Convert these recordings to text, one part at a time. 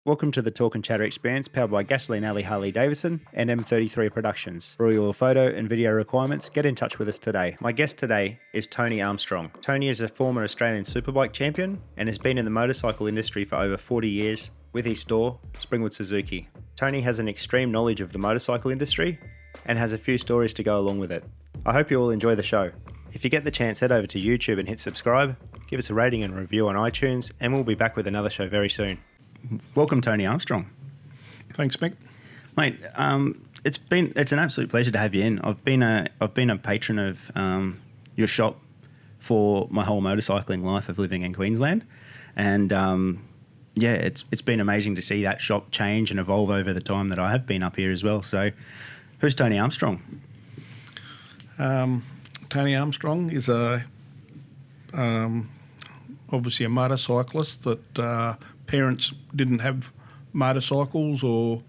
Welcome to the Talk and Chatter experience powered by Gasoline Alley Harley-Davidson and M33 Productions. For all your photo and video requirements, get in touch with us today. My guest today is Tony Armstrong. Tony is a former Australian Superbike Champion and has been in the motorcycle industry for over 40 years with his store, Springwood Suzuki. Tony has an extreme knowledge of the motorcycle industry and has a few stories to go along with it. I hope you all enjoy the show. If you get the chance, head over to YouTube and hit subscribe, give us a rating and review on iTunes, and we'll be back with another show very soon. Welcome, Tony Armstrong. Thanks, Mick. Mate, it's an absolute pleasure to have you in. I've been a patron of your shop for my whole motorcycling life of living in Queensland, and it's been amazing to see that shop change and evolve over the time that I have been up here as well. So, who's Tony Armstrong? Tony Armstrong is obviously a motorcyclist that parents didn't have motorcycles or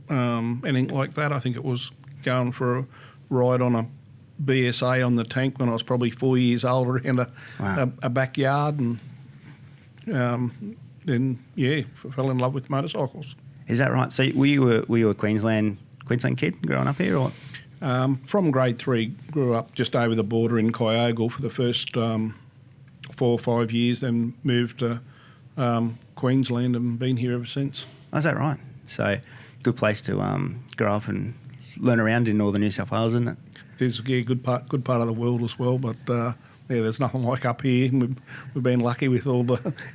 anything like that. I think it was going for a ride on a BSA on the tank when I was probably 4 years old around a backyard, and then fell in love with motorcycles. Is that right? So were you a Queensland kid growing up here, or? From grade 3, grew up just over the border in Kyogle for the first 4 or 5 years, then moved to Queensland and been here ever since. Oh, is that right? So, good place to grow up and learn around in northern New South Wales, isn't it? It is, good part of the world as well. But there's nothing like up here. We've been lucky with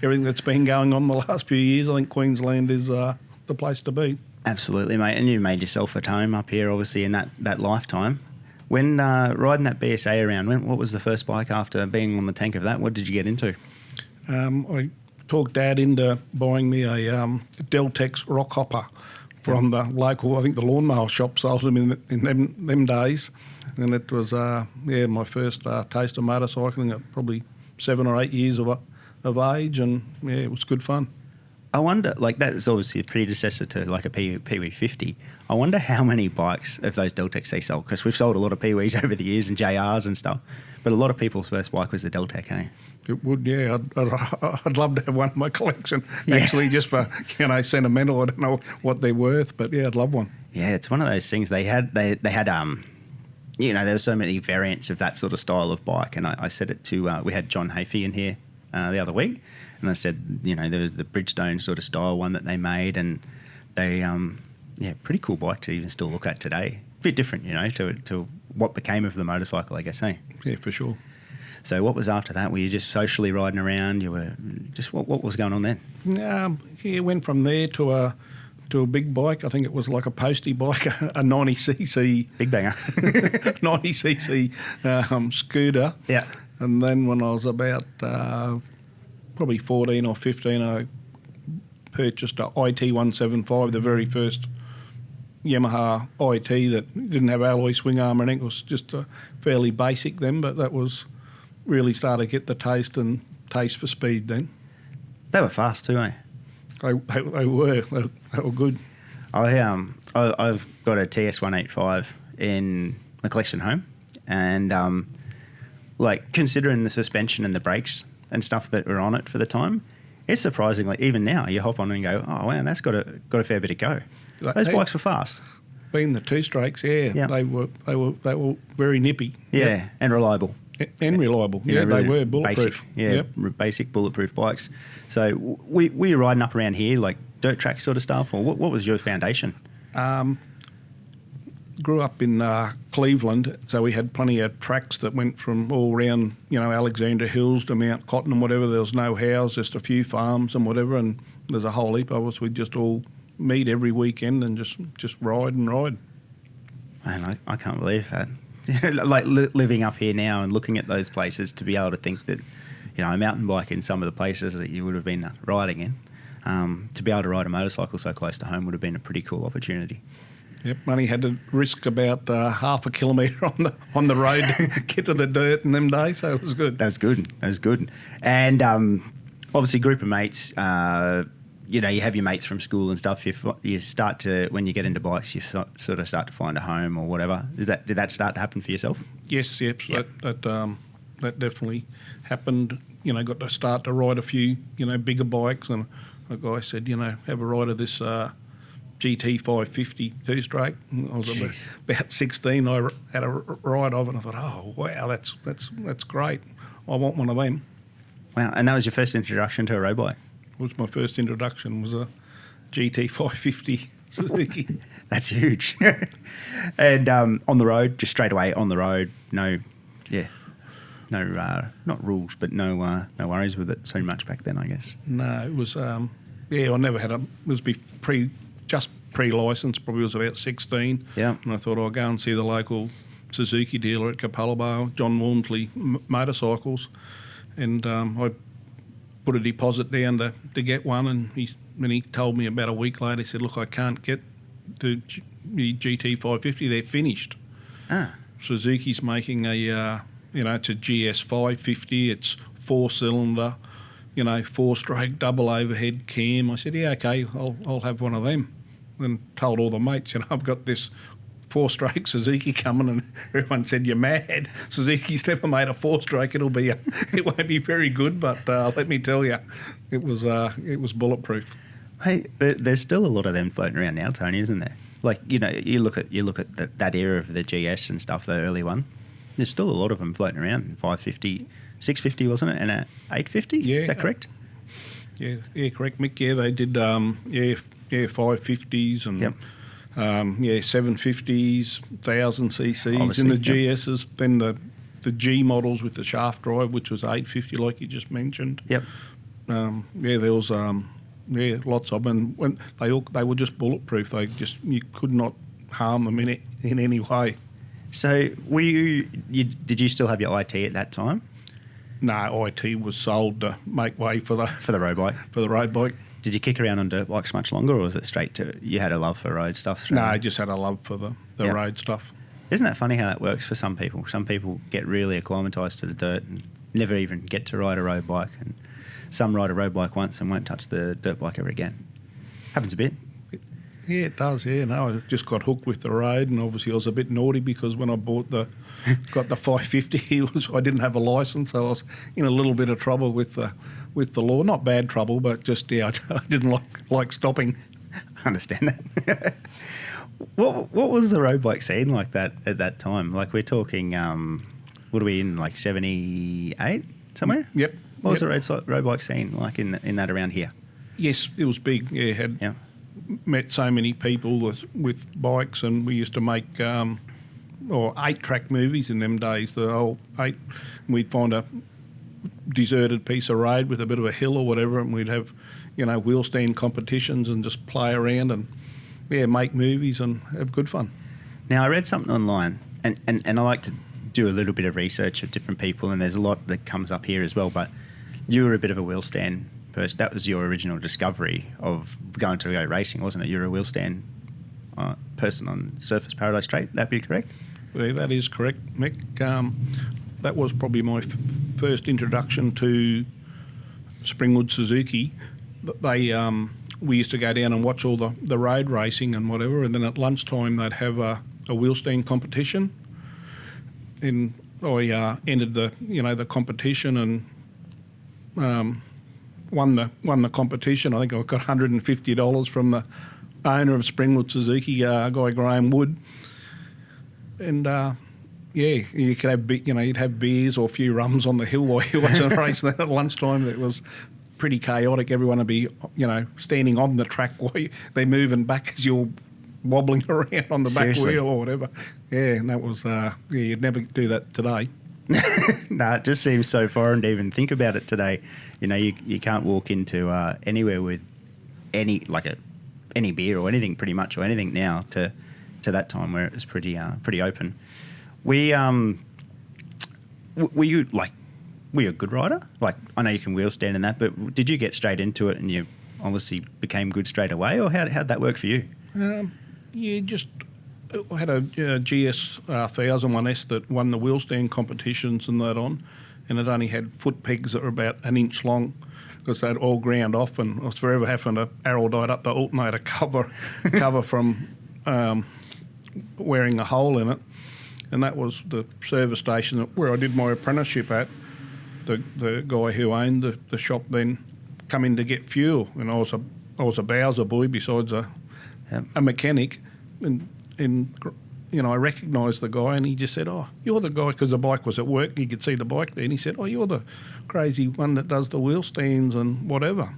everything that's been going on the last few years. I think Queensland is the place to be. Absolutely, mate. And you made yourself at home up here, obviously, in that lifetime. When riding that BSA around, what was the first bike after being on the tank of that? What did you get into? I talked Dad into buying me a Deltex rock hopper from the local, I think the lawnmower shop sold them in them days. And it was, my first taste of motorcycling at probably 7 or 8 years of age. And, it was good fun. I wonder, that's obviously a predecessor to like a Pee-wee 50. I wonder how many bikes of those Deltecs they sold, because we've sold a lot of Pee-wees over the years and JRs and stuff, but a lot of people's first bike was the Deltec, eh? It would, yeah. I'd love to have one in my collection, actually, just for, sentimental. I don't know what they're worth, but yeah, I'd love one. Yeah, it's one of those things they had, there were so many variants of that sort of style of bike, and I said it to, we had John Hafey in here the other week, and I said, there was the Bridgestone sort of style one that they made, and they, pretty cool bike to even still look at today. A bit different, to what became of the motorcycle, I guess, eh? Yeah, for sure. So what was after that? Were you just socially riding around? You were just what was going on then? Went from there to a big bike. I think it was like a postie bike, a 90cc. Big banger. 90cc scooter. Yeah. And then when I was about probably 14 or 15, I purchased a IT 175, the very first Yamaha IT that didn't have alloy swing arm or anything. It was just fairly basic then, but that was really started to get the taste for speed then. They were fast too, eh? They were good. I've got a TS 185 in my collection home, and considering the suspension and the brakes and stuff that were on it for the time, it's surprisingly, even now you hop on and go, oh wow, that's got a fair bit of go. Those bikes were fast. Being the two strokes, they were very nippy. Yeah, and reliable. And reliable. Yeah, really they were bulletproof. Basic bulletproof bikes. So were you riding up around here, like dirt track sort of stuff, or what was your foundation? Grew up in Cleveland, so we had plenty of tracks that went from all around, Alexandra Hills to Mount Cotton and whatever. There was no house, just a few farms and whatever, and there's a whole heap of us. We'd just all meet every weekend and just ride and ride. Man, I can't believe that. Living up here now and looking at those places, to be able to think that, a mountain bike in some of the places that you would have been riding in, to be able to ride a motorcycle so close to home would have been a pretty cool opportunity. Yep, only had to risk about half a kilometre on the road to get to the dirt in them days, so it was good. That was good. And obviously, group of mates. You have your mates from school and stuff. You start to, when you get into bikes, you sort of start to find a home or whatever. Did that start to happen for yourself? Yes. Yep. That definitely happened. Got to start to ride a few, bigger bikes, and a guy said, have a ride of this GT 550 two-stroke. I was about 16. I had a ride of it, and I thought, oh wow, that's great. I want one of them. Wow, and that was your first introduction to a road bike? It was my first introduction. Was a GT 550 Suzuki. That's huge. And on the road, just straight away on the road, not rules, but no worries with it so much back then, I guess. No, it was I never had it was pre-licensed, probably was about 16. Yeah. And I thought I'll go and see the local Suzuki dealer at Capalaba, John Walmsley Motorcycles, and I put a deposit down to get one, and when he told me about a week later, he said, look, I can't get the GT 550, they're finished. Suzuki's making it's a GS 550, it's 4-cylinder, 4-stroke double overhead cam. I said, yeah, okay, I'll have one of them. And told all the mates, I've got this 4-stroke Suzuki coming, and everyone said, you're mad. Suzuki's never made a 4-stroke. It won't be very good, but let me tell you, it was bulletproof. Hey, there's still a lot of them floating around now, Tony, isn't there? Like, you look at that era of the GS and stuff, the early one. There's still a lot of them floating around. 550, 650, wasn't it, and a 850? Yeah, is that correct? Yeah, correct, Mick. Yeah, they did 550s and. Yep. 750s, 1000 cc's Obviously, in the GSs, then the G models with the shaft drive, which was 850, like you just mentioned. Yep. There was lots of them. When they were just bulletproof. You could not harm them in any way. So did you still have your IT at that time? No, IT was sold to make way for the road bike. For the road bike. Did you kick around on dirt bikes much longer, or was it straight to you had a love for road stuff? No, I just had a love for the road stuff. Isn't that funny how that works for some people? Some people get really acclimatised to the dirt and never even get to ride a road bike, and some ride a road bike once and won't touch the dirt bike ever again. Happens a bit. Yeah, it does. Yeah, no, I just got hooked with the road, and obviously I was a bit naughty because when I got the 550, I didn't have a licence, so I was in a little bit of trouble with the law. Not bad trouble, but just I didn't like stopping. I understand that. What was the road bike scene like that at that time? Like we're talking, what are we in, like 78 somewhere? Yep. What was the road bike scene like in that around here? Yes, it was big. Yeah, met so many people with bikes, and we used to make 8-track movies in them days. The whole 8, we'd find a deserted piece of road with a bit of a hill or whatever, and we'd have wheel stand competitions and just play around and make movies and have good fun. Now I read something online, and I like to do a little bit of research of different people, and there's a lot that comes up here as well, but you were a bit of a wheel stand person. That was your original discovery of going to go racing, wasn't it? You're a wheel stand person on Surfers Paradise Straight. That be correct? Yeah, that is correct, Mick. That was probably my first introduction to Springwood Suzuki. We used to go down and watch all the road racing and whatever, and then at lunchtime they'd have a wheel stand competition. And I entered the competition and won the competition. I think I got $150 from the owner of Springwood Suzuki, a guy Graham Wood. And you could have you'd have beers or a few rums on the hill while you watch the race. And then at lunchtime it was pretty chaotic. Everyone would be standing on the track while they're moving back as you're wobbling around on the back wheel or whatever. Yeah, and that was you'd never do that today. No, it just seems so foreign to even think about it today. You can't walk into anywhere with any beer or anything pretty much, or anything now to that time where it was pretty open. Were you a good rider? Like, I know you can wheel stand in that, but did you get straight into it and you obviously became good straight away, or how'd that work for you? I had a GS 1001S that won the wheel stand competitions and that on, and it only had foot pegs that were about an inch long because they'd all ground off, and I was forever having to arrow-dite up the alternator cover from wearing a hole in it. And that was the service station where I did my apprenticeship at. The guy who owned the shop then come in to get fuel, and I was a Bowser boy besides a mechanic, and I recognised the guy, and he just said, "Oh, you're the guy," because the bike was at work. You could see the bike there, and he said, "Oh, you're the crazy one that does the wheel stands and whatever."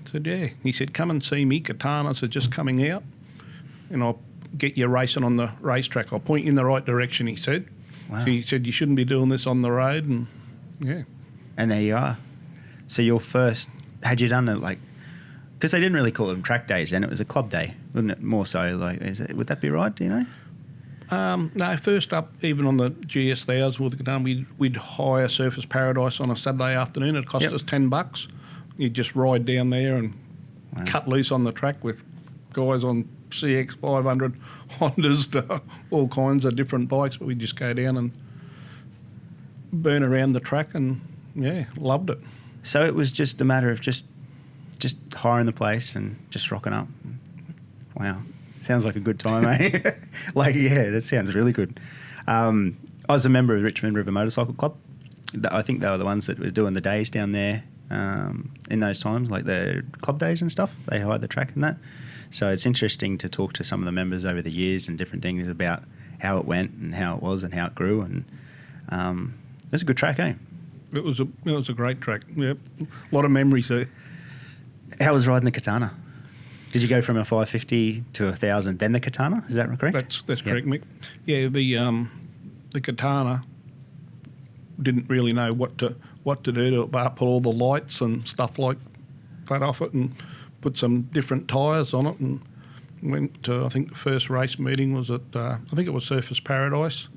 I said, "Yeah." He said, "Come and see me. Katanas are just coming out, and I'll get you racing on the racetrack. I'll point you in the right direction," he said. Wow. So he said, "You shouldn't be doing this on the road," and yeah. And there you are. So your first, had you done it like, because they didn't really call them track days then, it was a club day, wouldn't it? More so, like, would that be right, do you know? No, first up, even on the GS1000 with the Katana, we'd hire Surface Paradise on a Saturday afternoon. It cost us $10. You'd just ride down there and cut loose on the track with guys on CX 500 Hondas to all kinds of different bikes, but we'd just go down and burn around the track, and yeah, loved it. So it was just a matter of just hiring the place and just rocking up. Wow. Sounds like a good time, eh? Like, yeah, that sounds really good. I was a member of the Richmond River Motorcycle Club. I think they were the ones that were doing the days down there in those times, like the club days and stuff. They hired the track and that. So it's interesting to talk to some of the members over the years and different things about how it went and how it was and how it grew. And it was a good track, eh? It was a great track. Yep, a lot of memories there. How was riding the Katana? Did you go from a 550 to 1,000, then the Katana? Is that correct? That's correct, Mick. Yeah, the Katana didn't really know what to do to it, but pull all the lights and stuff like that off it, and put some different tyres on it, and went to, I think the first race meeting was at I think it was Surface Paradise,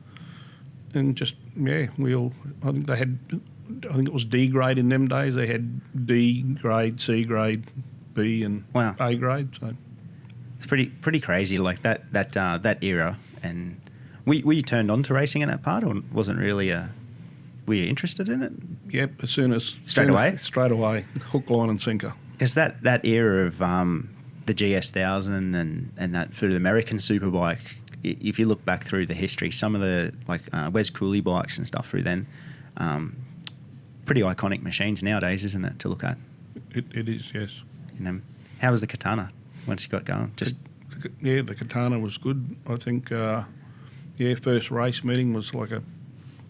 and just I think they had, I think it was D grade in them days. They had D grade, C grade, B, and A grade. So it's pretty crazy, like that era. And were you turned on to racing at that part, or wasn't really were you interested in it? Yep, as soon as straight away, hook, line, and sinker. Because that era of the GS1000 and that through the American Superbike, if you look back through the history, some of the Wes Cooley bikes and stuff through then, pretty iconic machines nowadays, isn't it, to look at? It is, yes. How was the Katana once you got going? The Katana was good. I think, first race meeting was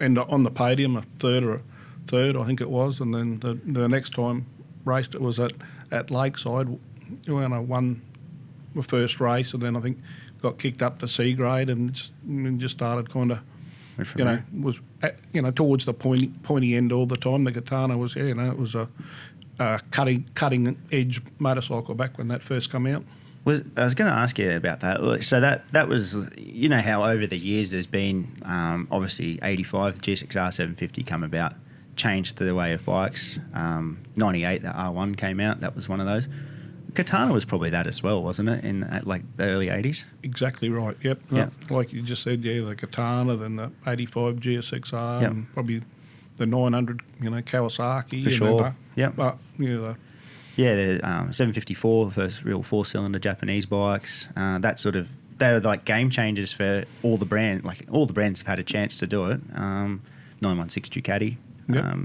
and on the podium, a third, I think it was, and then the next time raced it was at Lakeside when I won the first race, and then I think got kicked up to C grade and just started kind of, was towards the pointy end all the time. The Katana was, it was a cutting edge motorcycle back when that first came out. I was going to ask you about that. So that was, how over the years there's been, obviously 85, the GSX-R 750 come about, changed the way of bikes. 98, the R1 came out. That was one of those. Katana was probably that as well, wasn't it, in the early 80s? Exactly right, yep. Like you just said, the Katana, then the 85 GSX-R, and probably the 900, Kawasaki. For sure, yeah. But, the 754, the first real four-cylinder Japanese bikes. They're like game changers for all the brands. Like all the brands have had a chance to do it. 916 Ducati,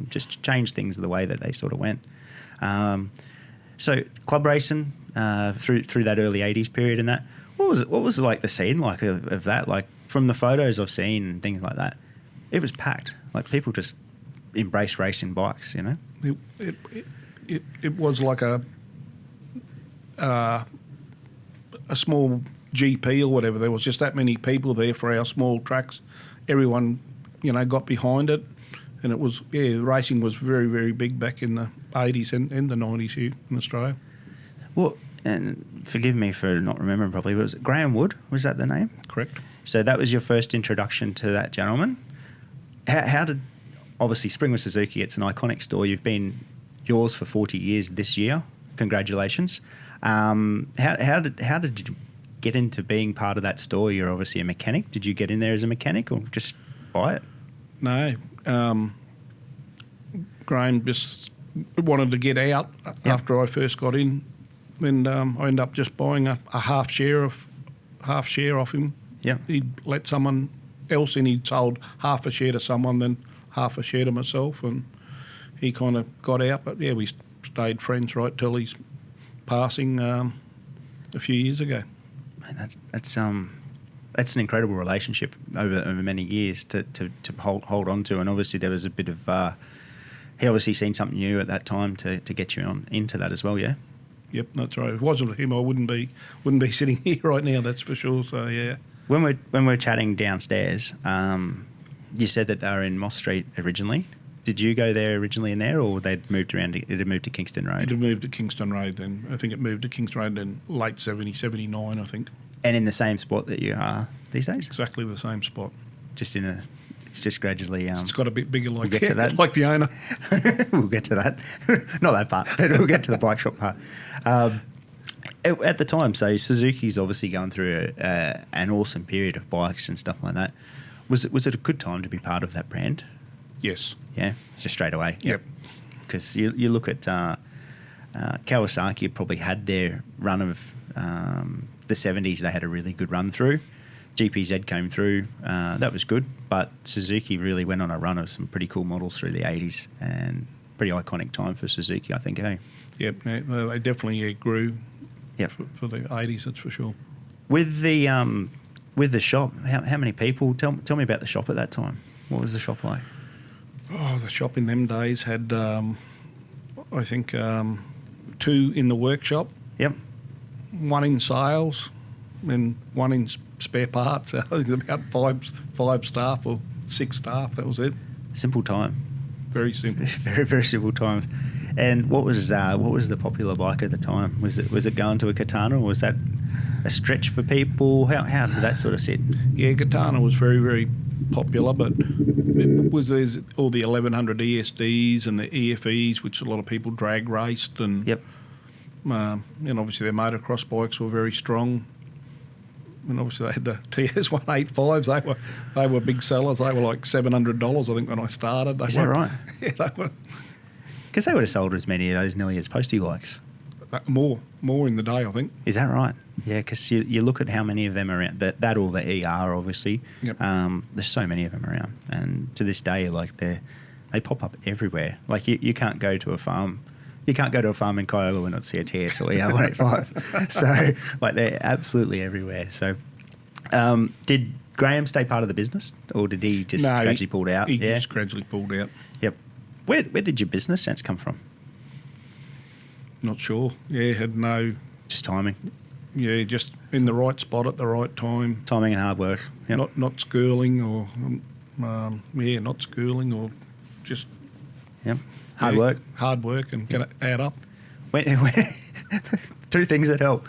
just changed things the way that they sort of went. So club racing through that early 80s period and that. What was like the scene like of that? Like from the photos I've seen and things like that, it was packed. Like people just embraced racing bikes. It was like a small GP or whatever. There was just that many people there for our small tracks. Everyone, got behind it, and it was racing was very, very big back in the 80s and the 90s here in Australia. Well, and forgive me for not remembering properly, but was it Graham Wood? Was that the name? Correct. So that was your first introduction to that gentleman. How did, obviously Springwood Suzuki, it's an iconic store. You've been yours for 40 years this year. Congratulations. How did you get into being part of that store? You're obviously a mechanic. Did you get in there as a mechanic or just buy it? No. Graham just wanted to get out after I first got in, and I ended up just buying a half share off him. Yeah. He'd let someone else in. He'd sold half a share to someone, then half a share to myself, and he kind of got out. But we stayed friends right till his passing a few years ago. Man, that's an incredible relationship over many years to hold on to, and obviously there was a bit of he obviously seen something new at that time to get you on into that as well, yeah. Yep, that's right. If it wasn't for him, I wouldn't be sitting here right now. That's for sure. So yeah. When we're chatting downstairs, you said that they were in Moss Street originally. Did you go there originally in there, or they'd moved around? It had moved to Kingston Road. It had moved to Kingston Road then. I think it moved to Kingston Road in late 79, I think. And in the same spot that you are these days? Exactly the same spot. It's just gradually... it's got a bit bigger we'll get to that. like the owner. We'll get to that. Not that part, but we'll get to the bike shop part. At the time, so Suzuki's obviously going through an awesome period of bikes and stuff like that. Was it a good time to be part of that brand? Yes. Yeah, just straight away. Yep. Because you look at Kawasaki probably had their run of the 70s. They had a really good run through. GPZ came through. That was good. But Suzuki really went on a run of some pretty cool models through the 80s, and pretty iconic time for Suzuki, I think, eh? Yep. They definitely grew. Yep. For the 80s, that's for sure. With the shop, how many people? Tell me about the shop at that time. What was the shop like? Oh, the shop in them days had, I think, 2 in the workshop. Yep. 1 in sales, and 1 in spare parts. I think about 5 staff or 6 staff. That was it. Simple time. Very simple. Very, very simple times. And what was the popular bike at the time? Was it going to a Katana, or was that a stretch for people? How did that sort of sit? Yeah, Katana was very, very popular, but there's all the 1100 ESDs and the EFEs, which a lot of people drag raced, and yep. And obviously their motocross bikes were very strong. And obviously they had the TS 185s. They were big sellers. They were like $700, I think, when I started. Is that right? Yeah, they were. Because they would have sold as many of those nearly as Postie bikes. More in the day, I think. Is that right? Yeah, because you look at how many of them are around. That or the ER, obviously. Yep. There's so many of them around, and to this day, like they pop up everywhere. Like you can't go to a farm. You can't go to a farm in Kyoto and not see a TS or ER 185. So, like, they're absolutely everywhere. So, did Graham stay part of the business, or did he just gradually pulled out? He just gradually pulled out. Yep. Where did your business sense come from? Not sure. Yeah, had no... Just timing? Yeah, just in the right spot at the right time. Timing and hard work. Yep. Not schooling or... not schooling or just... Yep. Hard work. Hard work and get it add up. Two things that help.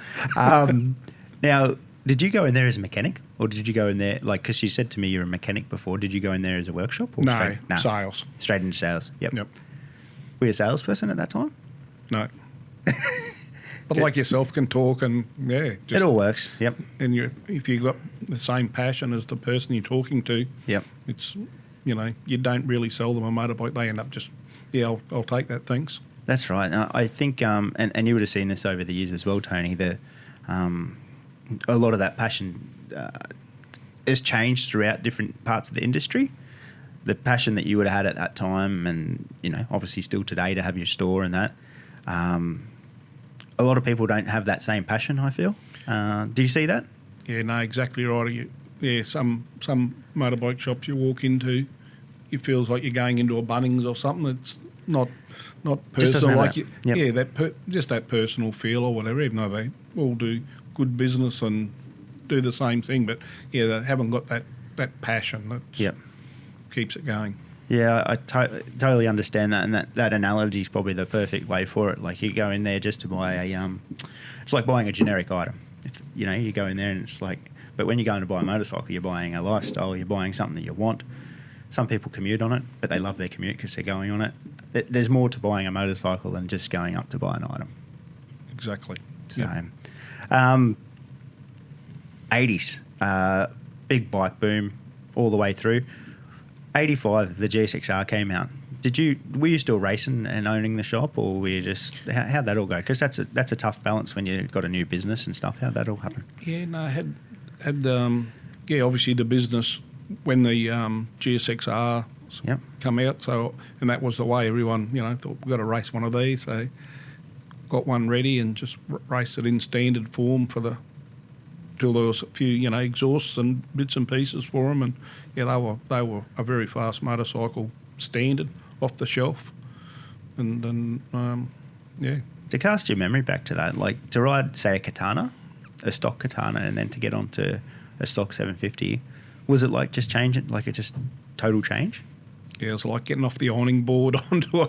Now, did you go in there as a mechanic, or did you go in there, like, because you said to me you're a mechanic before, did you go in there as a workshop? Or No, sales. Straight into sales, yep. Yep. Were you a salesperson at that time? No. But like yourself, can talk and, yeah. It all works, yep. And if you've got the same passion as the person you're talking to, yep. It's, you don't really sell them a motorbike. They end up just... Yeah, I'll take that, thanks. That's right. I think, and you would have seen this over the years as well, Tony, a lot of that passion has changed throughout different parts of the industry. The passion that you would have had at that time, and, obviously still today to have your store and that, a lot of people don't have that same passion, I feel. Do you see that? Yeah, no, exactly right. Yeah, some motorbike shops you walk into, it feels like you're going into a Bunnings or something. It's not personal, like you, yep. Yeah, just that personal feel or whatever. Even though they all do good business and do the same thing, but yeah, they haven't got that passion that keeps it going. Yeah, I totally understand that, and that analogy is probably the perfect way for it. Like, you go in there just to buy it's like buying a generic item. If, you go in there and it's like, but when you're going to buy a motorcycle, you're buying a lifestyle, you're buying something that you want. Some people commute on it, but they love their commute because they're going on it. There's more to buying a motorcycle than just going up to buy an item. Exactly. So, 80s, big bike boom all the way through. 85, the GSXR came out. Were you still racing and owning the shop, or were you just, how'd that all go? Because that's a tough balance when you've got a new business and stuff. How'd that all happen? Yeah, no, I had obviously the business when the GSXR Yep. come out. So, and that was the way everyone, thought we've got to race one of these. So got one ready and just raced it in standard form till there was a few, exhausts and bits and pieces for them. And yeah, they were a very fast motorcycle, standard, off the shelf. And yeah. To cast your memory back to that, like to ride, say, a Katana, a stock Katana, and then to get onto a stock 750, was it like just change it, like it just total change? Yeah, it was like getting off the ironing board onto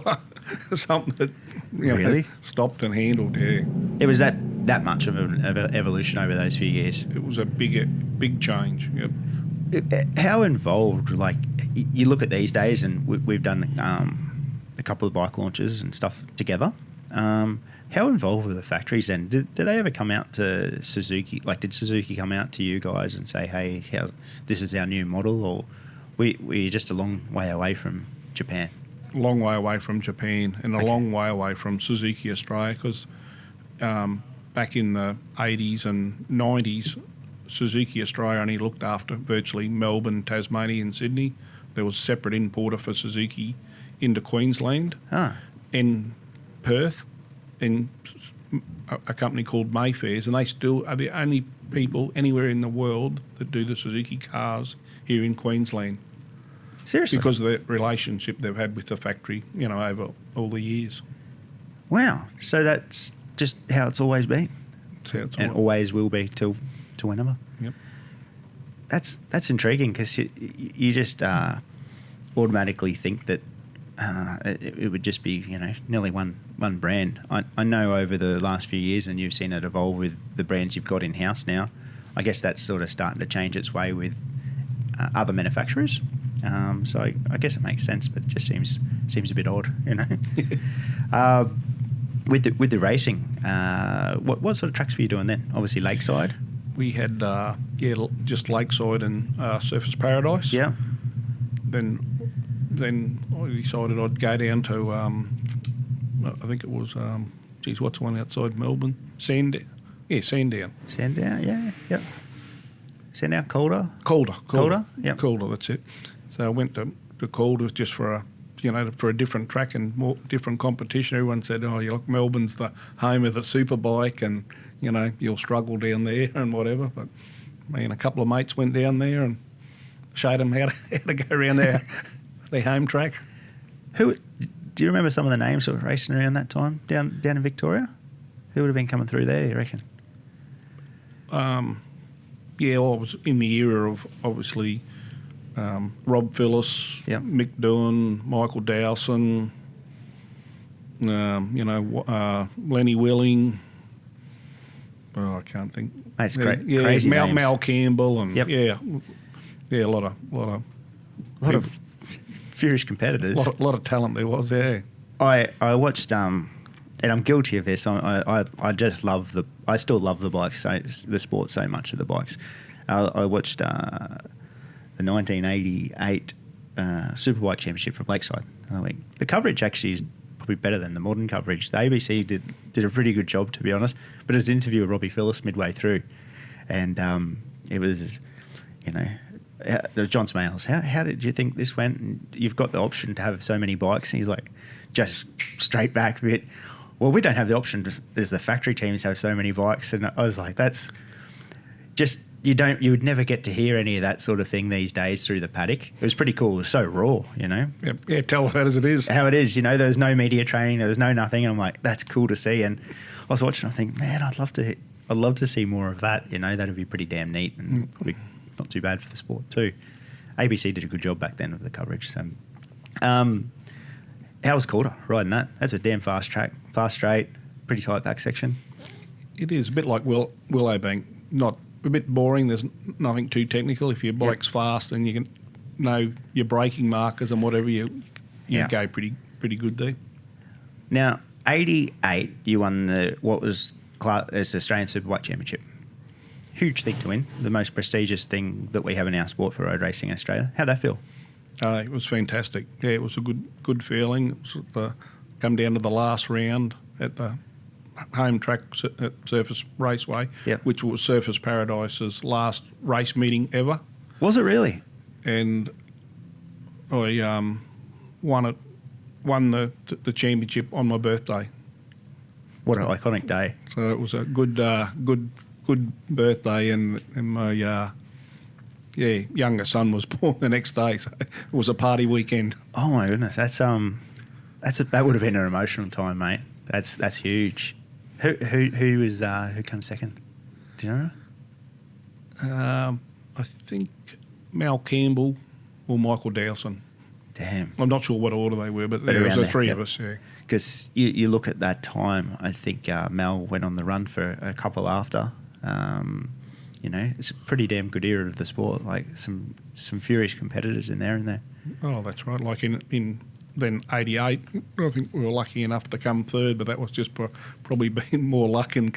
something that Really? Stopped and handled. Yeah, It was that much of an evolution over those few years. it was a big change. Yep. How involved, like, you look at these days, and we've done a couple of bike launches and stuff together. How involved were the factories then? Did they ever come out to Suzuki? Like, did Suzuki come out to you guys and say, hey, this is our new model? Or we're just a long way away from Japan? Long way away from Japan and a long way away from Suzuki Australia, because back in the 80s and 90s, Suzuki Australia only looked after virtually Melbourne, Tasmania and Sydney. There was a separate importer for Suzuki into Queensland and Perth, and a company called Mayfairs, and they still are the only people anywhere in the world that do the Suzuki cars here in Queensland. Seriously? Because of the relationship they've had with the factory, over all the years. Wow. So that's just how it's always been, That's how it's and always will be till whenever. Yep. That's intriguing, because you just automatically think that it would just be nearly one brand. I know over the last few years, and you've seen it evolve with the brands you've got in house now. I guess that's sort of starting to change its way with other manufacturers. So I guess it makes sense, but it just seems a bit odd, With the racing, what sort of tracks were you doing then? Obviously Lakeside. We had just Lakeside and Surfers Paradise. Yeah. Then I decided I'd go down to I think it was what's the one outside Melbourne? Sandown. Yeah, Sandown. Sandown, yeah, yep. Sandown, Calder. Calder, yep. Calder, that's it. So I went to Calder just for a different track and more different competition. Everyone said, "Oh, look, Melbourne's the home of the superbike, and you'll struggle down there and whatever." But me and a couple of mates went down there and showed them how to go around their home track. Do you remember some of the names that were racing around that time down in Victoria? Who would have been coming through there, you reckon? Yeah, I was in the era of obviously Rob Phillips, Yep. Mick Doohan, Michael Dowson, Lenny Willing. Oh, I can't think. That's great. Yeah, Crazy names. Mal Campbell, and Yep. a lot of furious competitors. lot of talent there was. Yeah, I watched and I'm guilty of this. I just love I still love the bikes, the sport so much of the bikes. I watched the 1988 Superbike Championship from Lakeside. The coverage actually is probably better than the modern coverage. The ABC did a pretty good job, to be honest. But it was an interview with Robbie Phillips midway through, and it was, John Smales, how did you think this went? And you've got the option to have so many bikes, and he's like, just straight back a bit. Well, we don't have the option as the factory teams have so many bikes, and I was like, that's just you would never get to hear any of that sort of thing these days through the paddock. It was pretty cool. It was so raw, Yeah, tell it as it is. How it is, there was no media training, there was no nothing, and I'm like, that's cool to see. And I was watching, I think, man, I'd love to see more of that. That'd be pretty damn neat, and probably not too bad for the sport too. ABC did a good job back then with the coverage. So, how was Calder riding that? That's a damn fast track, fast straight, pretty tight back section. It is a bit like Willowbank, not a bit boring. There's nothing too technical. If your bike's fast and you can know your braking markers and whatever, you go pretty good there. Now, 88, you won what was as the Australian Superbike Championship. Huge thing to win, the most prestigious thing that we have in our sport for road racing in Australia. How'd that feel? It was fantastic. Yeah, it was a good feeling. It was come down to the last round at the home track at Surface Raceway, which was Surfers Paradise's last race meeting ever. Was it really? And I won the championship on my birthday. What an iconic day. So it was a good birthday, and my younger son was born the next day, so it was a party weekend. Oh my goodness, that would have been an emotional time, mate. That's huge. Who comes second? Do you know? I think Mal Campbell or Michael Dowson. Damn. I'm not sure what order they were, but there was the three of us. Yeah. Because you look at that time, I think Mel went on the run for a couple after. It's a pretty damn good era of the sport. Like some furious competitors in there. Oh, that's right. Like in then 88, I think we were lucky enough to come third, but that was just probably being more luck and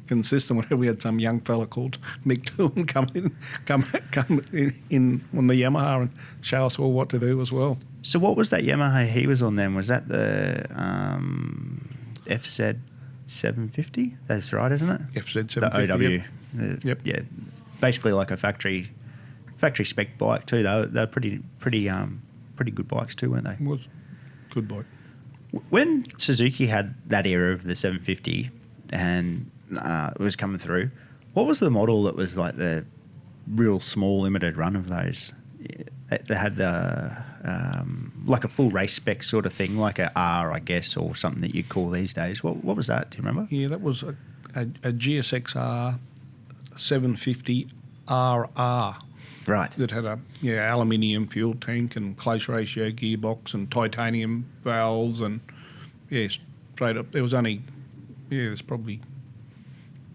consistent. Whenever we had some young fella called Mick Toon come in on the Yamaha and show us all what to do as well. So what was that Yamaha he was on then? Was that the FZ 750? That's right, isn't it? FZ 750. The OW. Yep. Yep. Yeah, basically like a factory spec bike too. They're pretty good bikes too, weren't they? It was good bike. When Suzuki had that era of the 750 and it was coming through, what was the model that was like the real small limited run of those? They had like a full race spec sort of thing, like a R, I guess, or something that you'd call these days. What was that? Do you remember? Yeah, that was a GSXR 750 RR. Right. That had a aluminium fuel tank and close ratio gearbox and titanium valves and straight up. There was only there's probably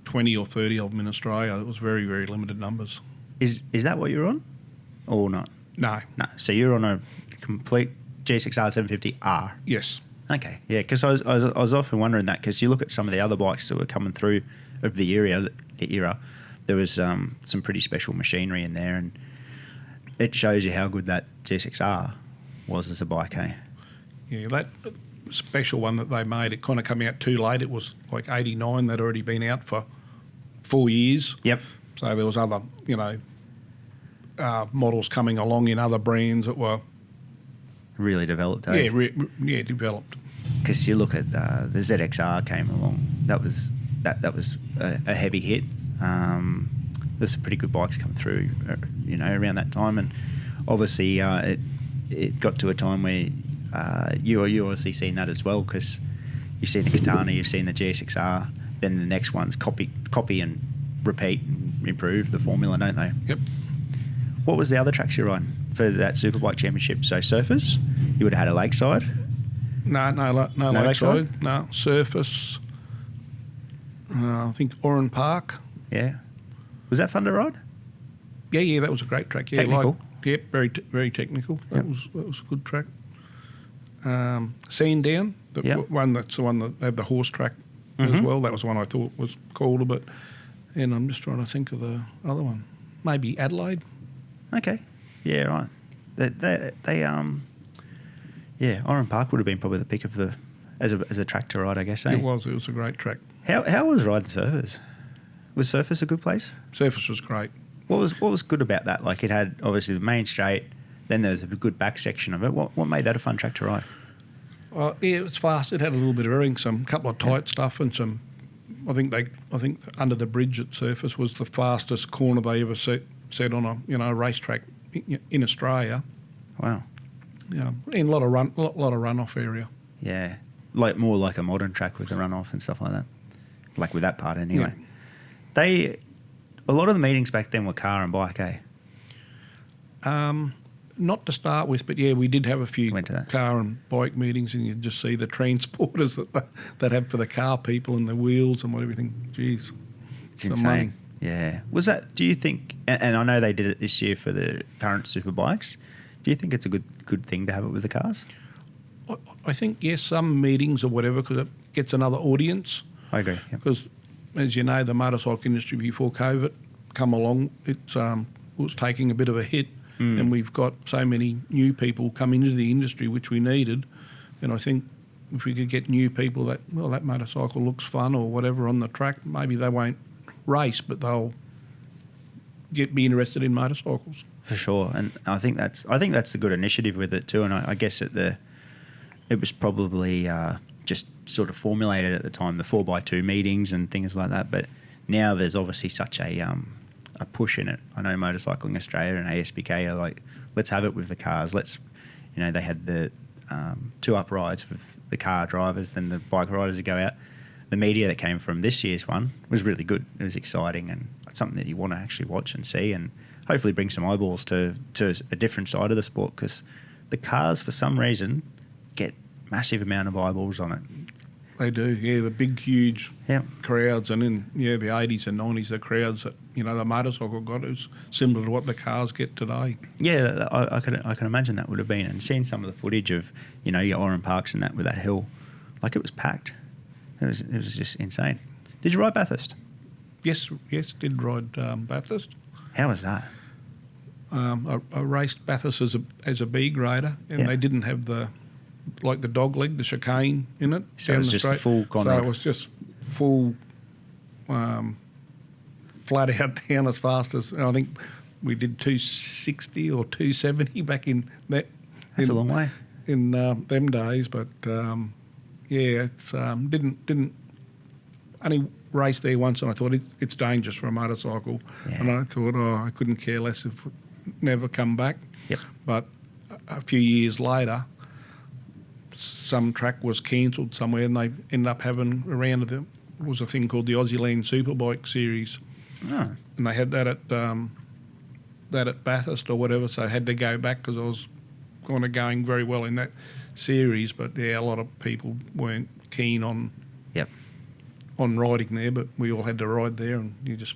20 or 30 of them in Australia. It was very, very limited numbers. Is that what you're on, or not? No. So you're on a complete GSXR 750R. Yes. Okay. Yeah, because I was often wondering that, because you look at some of the other bikes that were coming through of the era. There was some pretty special machinery in there, and it shows you how good that GSXR was as a bike, eh? Yeah, that special one that they made, it kind of came out too late. It was like 89. They'd already been out for 4 years. Yep. So there was other, models coming along in other brands that were really developed, eh? Yeah, developed. Because you look at the ZXR came along. That was a heavy hit. There's some pretty good bikes come through, around that time, and obviously it got to a time where you obviously seen that as well, because you've seen the Katana, you've seen the GSXR, then the next one's copy and repeat and improve the formula, don't they? Yep. What was the other tracks you're on for that Superbike Championship? So surface, you would have had a lakeside. No lakeside. No surface. I think Oran Park. Yeah. Was that fun to ride? Yeah, that was a great track. Yeah, technical. Very very technical. That was a good track. Sandown, that's the one that they have the horse track as well. That was the one I thought was cooler, but I'm just trying to think of the other one. Maybe Adelaide. Okay. Yeah, right. Oran Park would have been probably the pick of the as a track to ride, I guess. Eh? It was a great track. How was riding Surface? Was Surface a good place? Surface was great. What was good about that? Like, it had obviously the main straight, then there was a good back section of it. What made that a fun track to ride? It was fast. It had a little bit of everything, couple of tight stuff and some. I think under the bridge at Surface was the fastest corner they ever set on a racetrack in Australia. Wow. Yeah, in a lot of runoff area. Yeah, more like a modern track with the runoff and stuff like that. Like with that part anyway. Yeah. A lot of the meetings back then were car and bike, eh? Not to start with, but we did have a few Went to that. Car and bike meetings, and you'd just see the transporters that have for the car people and the wheels and everything. Jeez, it's insane. Money. Yeah. Was that? Do you think? And I know they did it this year for the current Superbikes. Do you think it's a good thing to have it with the cars? I think yes, some meetings or whatever, because it gets another audience. I agree. Because, as you know, the motorcycle industry before COVID come along, it was taking a bit of a hit, and we've got so many new people come into the industry, which we needed. And I think if we could get new people that motorcycle looks fun or whatever on the track, maybe they won't race, but they'll be interested in motorcycles. for sure. And I think that's a good initiative with it too. And I guess it was probably just sort of formulated at the time, the 4x2 meetings and things like that. But now there's obviously such a push in it. I know Motorcycling Australia and ASBK are like, let's have it with the cars. Let's, they had the 2 up rides with the car drivers, then the bike riders that go out. The media that came from this year's one was really good. It was exciting, and it's something that you want to actually watch and see, and hopefully bring some eyeballs to a different side of the sport, because the cars, for some reason, get massive amount of eyeballs on it. They do, yeah. The big, huge crowds, and in the 80s and 90s, the crowds that the motorcycle got is similar to what the cars get today. Yeah, I can imagine that would have been, and seeing some of the footage of your Oran Parks and that with that hill, like it was packed. It was just insane. Did you ride Bathurst? Yes, did ride Bathurst. How was that? I raced Bathurst as a B grader, and they didn't have the dog leg, the chicane in it. So it was just a full Conrad. So it was just full, flat out down as fast as, I think we did 260 or 270 back in that. That's a long way. In them days, but it's didn't only race there once, and I thought it's dangerous for a motorcycle, and I thought I couldn't care less if it never come back. Yep. But a few years later, some track was cancelled somewhere, and they ended up having around it was a thing called the Australian Superbike Series, and they had that at Bathurst or whatever. So I had to go back because I was kind of going very well in that series, but a lot of people weren't keen on riding there, but we all had to ride there, and you just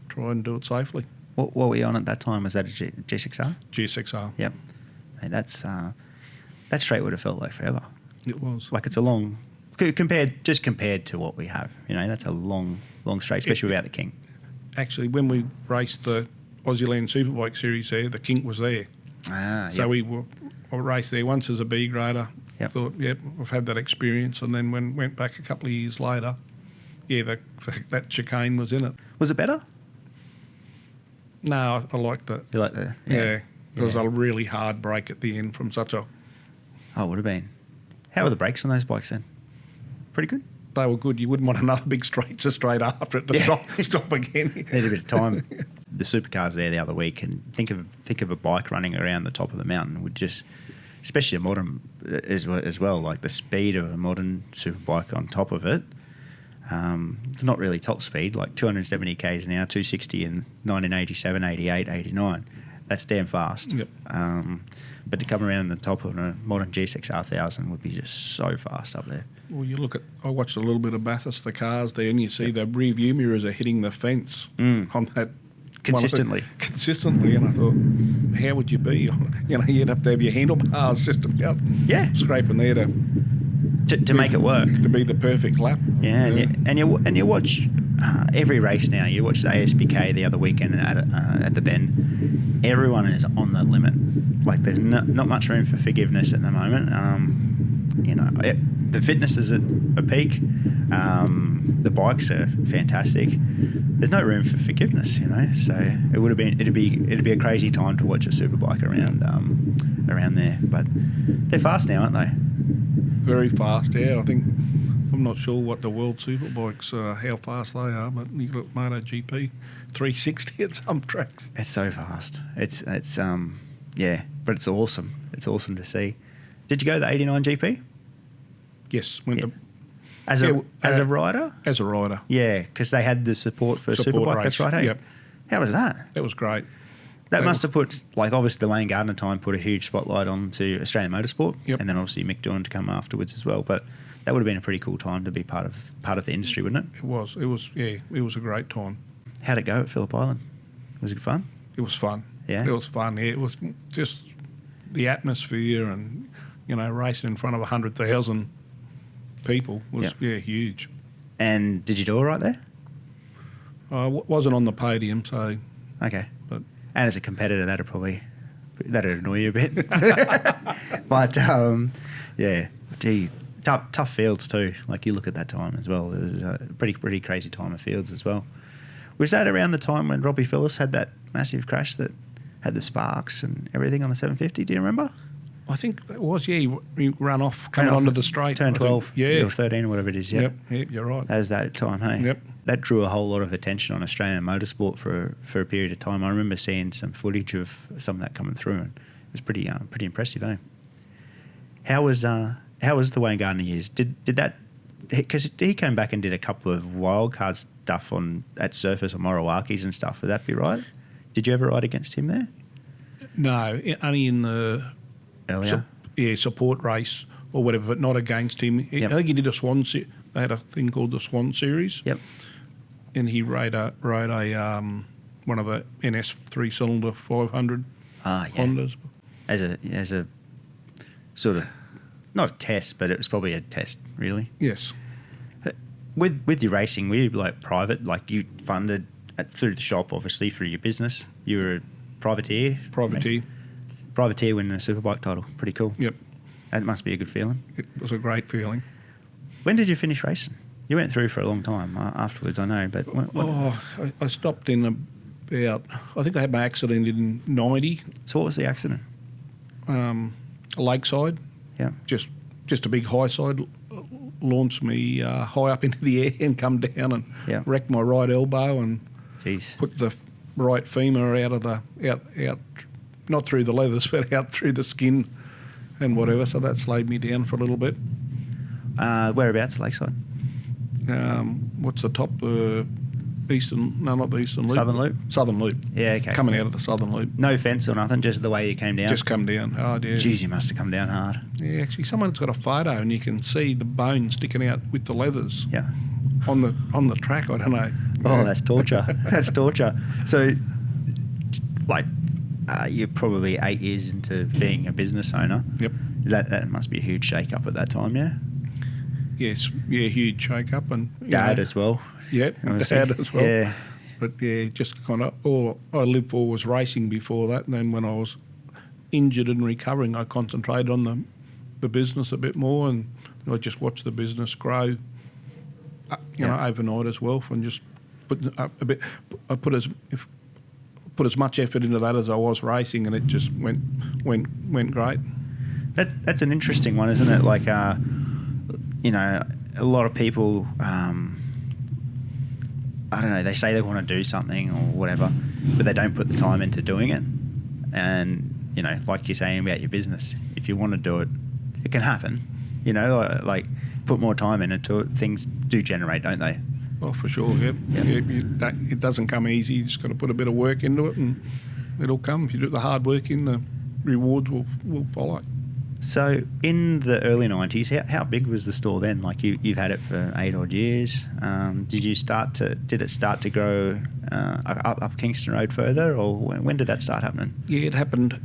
try and do it safely. What were you on at that time? Was that a G6R? G6R. Yep. Hey, that straight would have felt like forever. It was. Like it's a long, compared to what we have, that's a long straight, especially without the King. Actually, when we raced the Australian Superbike Series there, the King was there. So I raced there once as a B grader. Yep. Thought, I've had that experience, and then went back a couple of years later, that chicane was in it. Was it better? No, I liked it. You liked it? Yeah. It was a really hard break at the end from such a... Oh, it would have been. How were the brakes on those bikes then? Pretty good? They were good. You wouldn't want another big straight after it to stop again. Need a bit of time. The supercars there the other week, and think of a bike running around the top of the mountain would just, especially a modern as well, like the speed of a modern superbike on top of it. It's not really top speed, like 270 k's an hour, 260 in 1987, 88, 89. That's damn fast. Yep. But to come around the top of a modern G6R 1000 would be just so fast up there. Well, I watched a little bit of Bathurst, the cars there, and you see the rear view mirrors are hitting the fence on that. Consistently, and I thought, how would you be? You'd have to have your handlebars just about scraping there to make it work, to be the perfect lap. Yeah. And you watch every race now. You watch the ASBK the other weekend at the Bend. Everyone is on the limit. Like there's not much room for forgiveness at the moment. The fitness is at a peak. The bikes are fantastic. There's no room for forgiveness, So it'd be a crazy time to watch a superbike around there. But they're fast now, aren't they? Very fast. Yeah, I think I'm not sure what the world superbikes how fast they are, but you got MotoGP 360 at some tracks. It's so fast. It's but it's awesome. It's awesome to see. Did you go to the 89 GP? Yes, went to. As a rider? As a rider. Yeah, because they had the support for Superbike. Race. That's right, hey? Yep. How was that? That was great. That must have put, obviously the Wayne Gardner time put a huge spotlight onto Australian motorsport, and then obviously Mick Doohan to come afterwards as well. But that would have been a pretty cool time to be part of the industry, wouldn't it? It was. It was a great time. How'd it go at Phillip Island? Was it fun? It was fun. Yeah? It was fun, yeah. It was just the atmosphere and, racing in front of 100,000 people was, huge. And did you do all right there? I wasn't on the podium, so... Okay. But and as a competitor, that'd annoy you a bit. But, tough fields too. Like you look at that time as well. It was a pretty crazy time of fields as well. Was that around the time when Robbie Phillips had that massive crash that had the sparks and everything on the 750. Do you remember? I think it was, yeah. He ran off coming onto the straight. Turn 12, yeah. or 13 or whatever it is. Yep, you're right. That was that time, hey? Yep. That drew a whole lot of attention on Australian motorsport for a period of time. I remember seeing some footage of some of that coming through, and it was pretty impressive, eh? How was the Wayne Gardner years? Did that, because he came back and did a couple of wildcard stuff at Surface or Morawakis and stuff. Would that be right? Did you ever ride against him there? No, only in the Earlier? support race or whatever, but not against him. Yep. I think he did a Swan. They had a thing called the Swan Series. Yep. And he rode a one of the NS 3-cylinder 500 Hondas. As a sort of, not a test, but it was probably a test, really. Yes. With your racing, were you like private? Like you funded through the shop, obviously, through your business? You were a privateer? Privateer winning a superbike title. Pretty cool. Yep. That must be a good feeling. It was a great feeling. When did you finish racing? You went through for a long time afterwards, I know, but... I stopped in about... I think I had my accident in 90. So what was the accident? Lakeside. Yeah. Just a big high side. Launched me high up into the air and come down and wrecked my right elbow and put the right femur out of the... out not through the leathers, but out through the skin and whatever. So that slowed me down for a little bit. Whereabouts, Lakeside? What's the top? Eastern? No, not the Eastern Loop. Southern Loop? Southern Loop. Yeah, okay. Coming out of the Southern Loop. No fence or nothing, just the way you came down? Just come down. Oh, yeah. Jeez, you must have come down hard. Yeah, actually, someone's got a photo and you can see the bone sticking out with the leathers. Yeah. On the track, I don't know. Oh, that's torture. That's torture. So, like, you're probably 8 years into being a business owner. Yep. That must be a huge shake-up at that time, yeah? Yes, yeah, huge shake-up. And Dad as well. Yeah, Dad as well. Yeah. But yeah, just kind of all I lived for was racing before that. And then when I was injured and recovering, I concentrated on the business a bit more, and I just watched the business grow, you know, overnight as well. And just put a bit, I put as much effort into that as I was racing, and it just went great. That's an interesting one, isn't it? Like, you know, a lot of people, I don't know, they say they want to do something or whatever, but they don't put the time into doing it. And, you know, like you're saying about your business, if you want to do it, it can happen. You know, like put more time into it, things do generate, don't they? Oh, for sure, yeah. It doesn't come easy. You just got to put a bit of work into it and it'll come. If you do the hard work in, the rewards will follow. So in the early 90s, how big was the store then? Like you've had it for 8 odd years. Did it start to grow up Kingston Road further, or when did that start happening? Yeah, it happened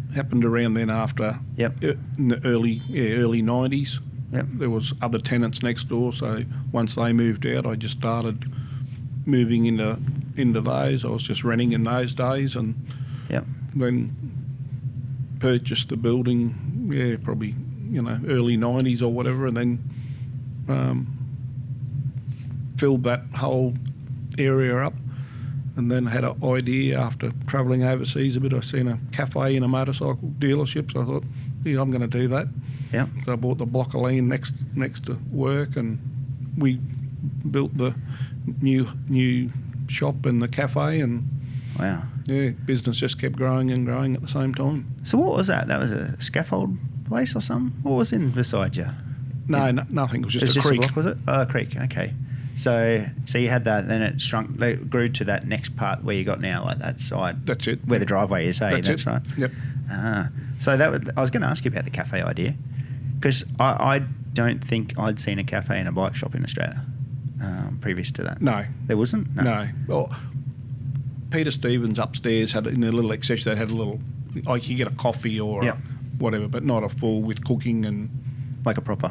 around then after. Yep. In the early 90s. Yep. There was other tenants next door, so once they moved out, I just started moving into those. I was just renting in those days, and then purchased the building. Yeah, probably early 90s or whatever, and then filled that whole area up. And then had an idea after travelling overseas a bit. I seen a cafe in a motorcycle dealership, so I thought, yeah, I'm going to do that. Yeah. So I bought the block of land next to work, and we built the new shop and the cafe, and wow, yeah, business just kept growing and growing at the same time. So what was that? That was a scaffold place or something? What was in beside you? No, nothing. It was just a creek. A block, was it? Oh, a creek. Okay. So you had that, then it shrunk, it grew to that next part where you got now, like that side. That's it. Where the driveway is, hey? That's it. right. Yep. So I was going to ask you about the cafe idea, because I don't think I'd seen a cafe and a bike shop in Australia previous to that. No. There wasn't? No. Well, Peter Stevens upstairs had, in the little accessory, they had a little, like you get a coffee or whatever, but not a full with cooking and... Like a proper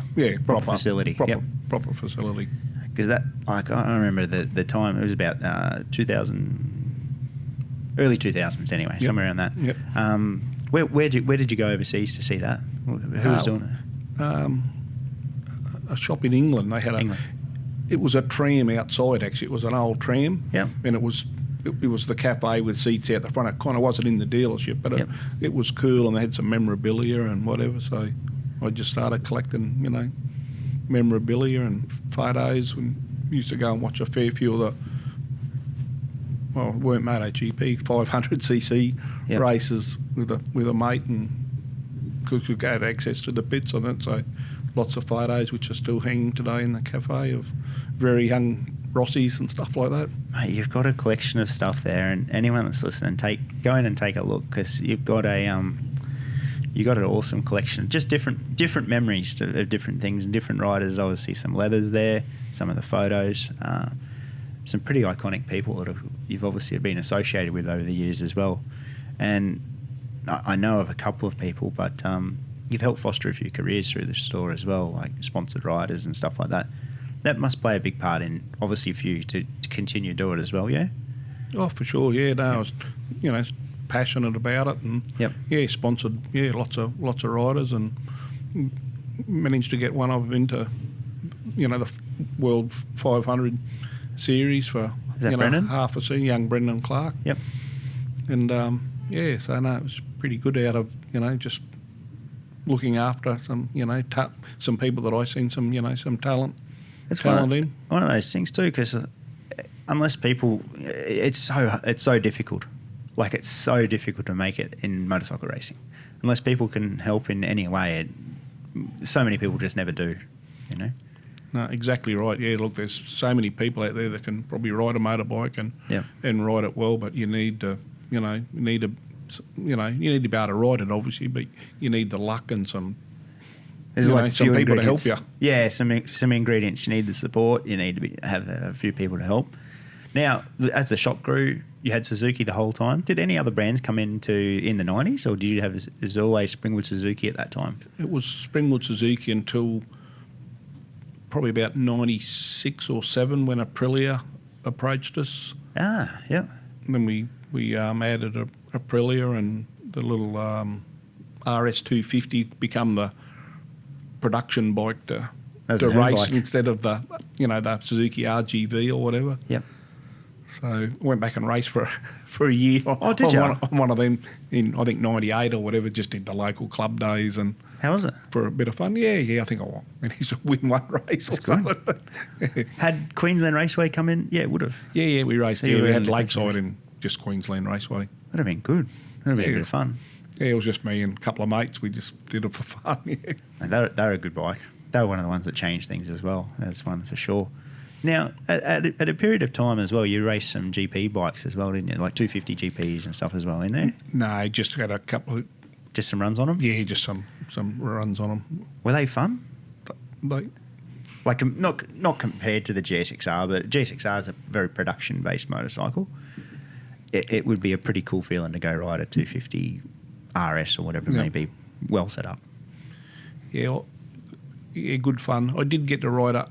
facility. Proper facility. Because that, I remember the time, it was about 2000, early 2000s anyway, somewhere around that. Yep. Where did you go overseas to see that? Who was doing it? A shop in England. They had it was a tram outside, actually. It was an old tram. Yeah. And it was it was the cafe with seats out the front. It kind of wasn't in the dealership, but it was cool, and they had some memorabilia and whatever. So I just started collecting, memorabilia and photos, and used to go and watch a fair few of the, well, it weren't MotoGP, 500cc races with a mate, and could get access to the pits on it. So lots of photos which are still hanging today in the cafe of very young Rossies and stuff like that. Mate, you've got a collection of stuff there, and anyone that's listening, go in and take a look, because you've got an awesome collection. Just different memories of different things and different riders. Obviously, some leathers there, some of the photos, some pretty iconic people that you've obviously been associated with over the years as well. And I know of a couple of people, but you've helped foster a few careers through the store as well, like sponsored riders and stuff like that. That must play a big part in, obviously, for you to continue to do it as well, yeah? Oh, for sure, yeah. No, I was, passionate about it, and sponsored, lots of riders, and managed to get one of them into, the World 500 series for half a season, young Brendan Clark. Yep. And so no, it was pretty good out of just looking after some some people that I seen some talent. It's one of those things too, because unless people, it's so difficult. Like, it's so difficult to make it in motorcycle racing. Unless people can help in any way, so many people just never do, No, exactly right. Yeah, look, there's so many people out there that can probably ride a motorbike and ride it well, but you need to, you need to be able to ride it, obviously, but you need the luck and some. There's some people to help you. Yeah, some ingredients. You need the support. You need to have a few people to help. Now, as the shop grew, you had Suzuki the whole time. Did any other brands come in the 90s, or did you have, is it always Springwood Suzuki at that time? It was Springwood Suzuki until probably about 96 or 7 when Aprilia approached us. Ah, yeah. And then we added Aprilia, and the little RS250 become the production bike to race bike instead of the the Suzuki RGV or whatever. Yep. So I went back and raced for a year. Oh, did you? On one of them in, I think, 98 or whatever, just did the local club days. And how was it? For a bit of fun. Yeah, I think I managed to win one race or something. Had Queensland Raceway come in? Yeah, it would have. Yeah, we raced. Yeah, we had Lakeside in just Queensland Raceway. That'd have been good. That'd have been a bit of fun. Yeah, it was just me and a couple of mates. We just did it for fun, yeah. And they're a good bike. They were one of the ones that changed things as well. That's one for sure. Now, at a period of time as well, you raced some GP bikes as well, didn't you? Like 250 GPs and stuff as well in there? No, just had a couple of... Just some runs on them? Yeah, just some runs on them. Were they fun? Like not compared to the GSXR, but GSXR is a very production-based motorcycle. It would be a pretty cool feeling to go ride a 250 RS or whatever it may be, well set up. Yeah, good fun. I did get to ride a...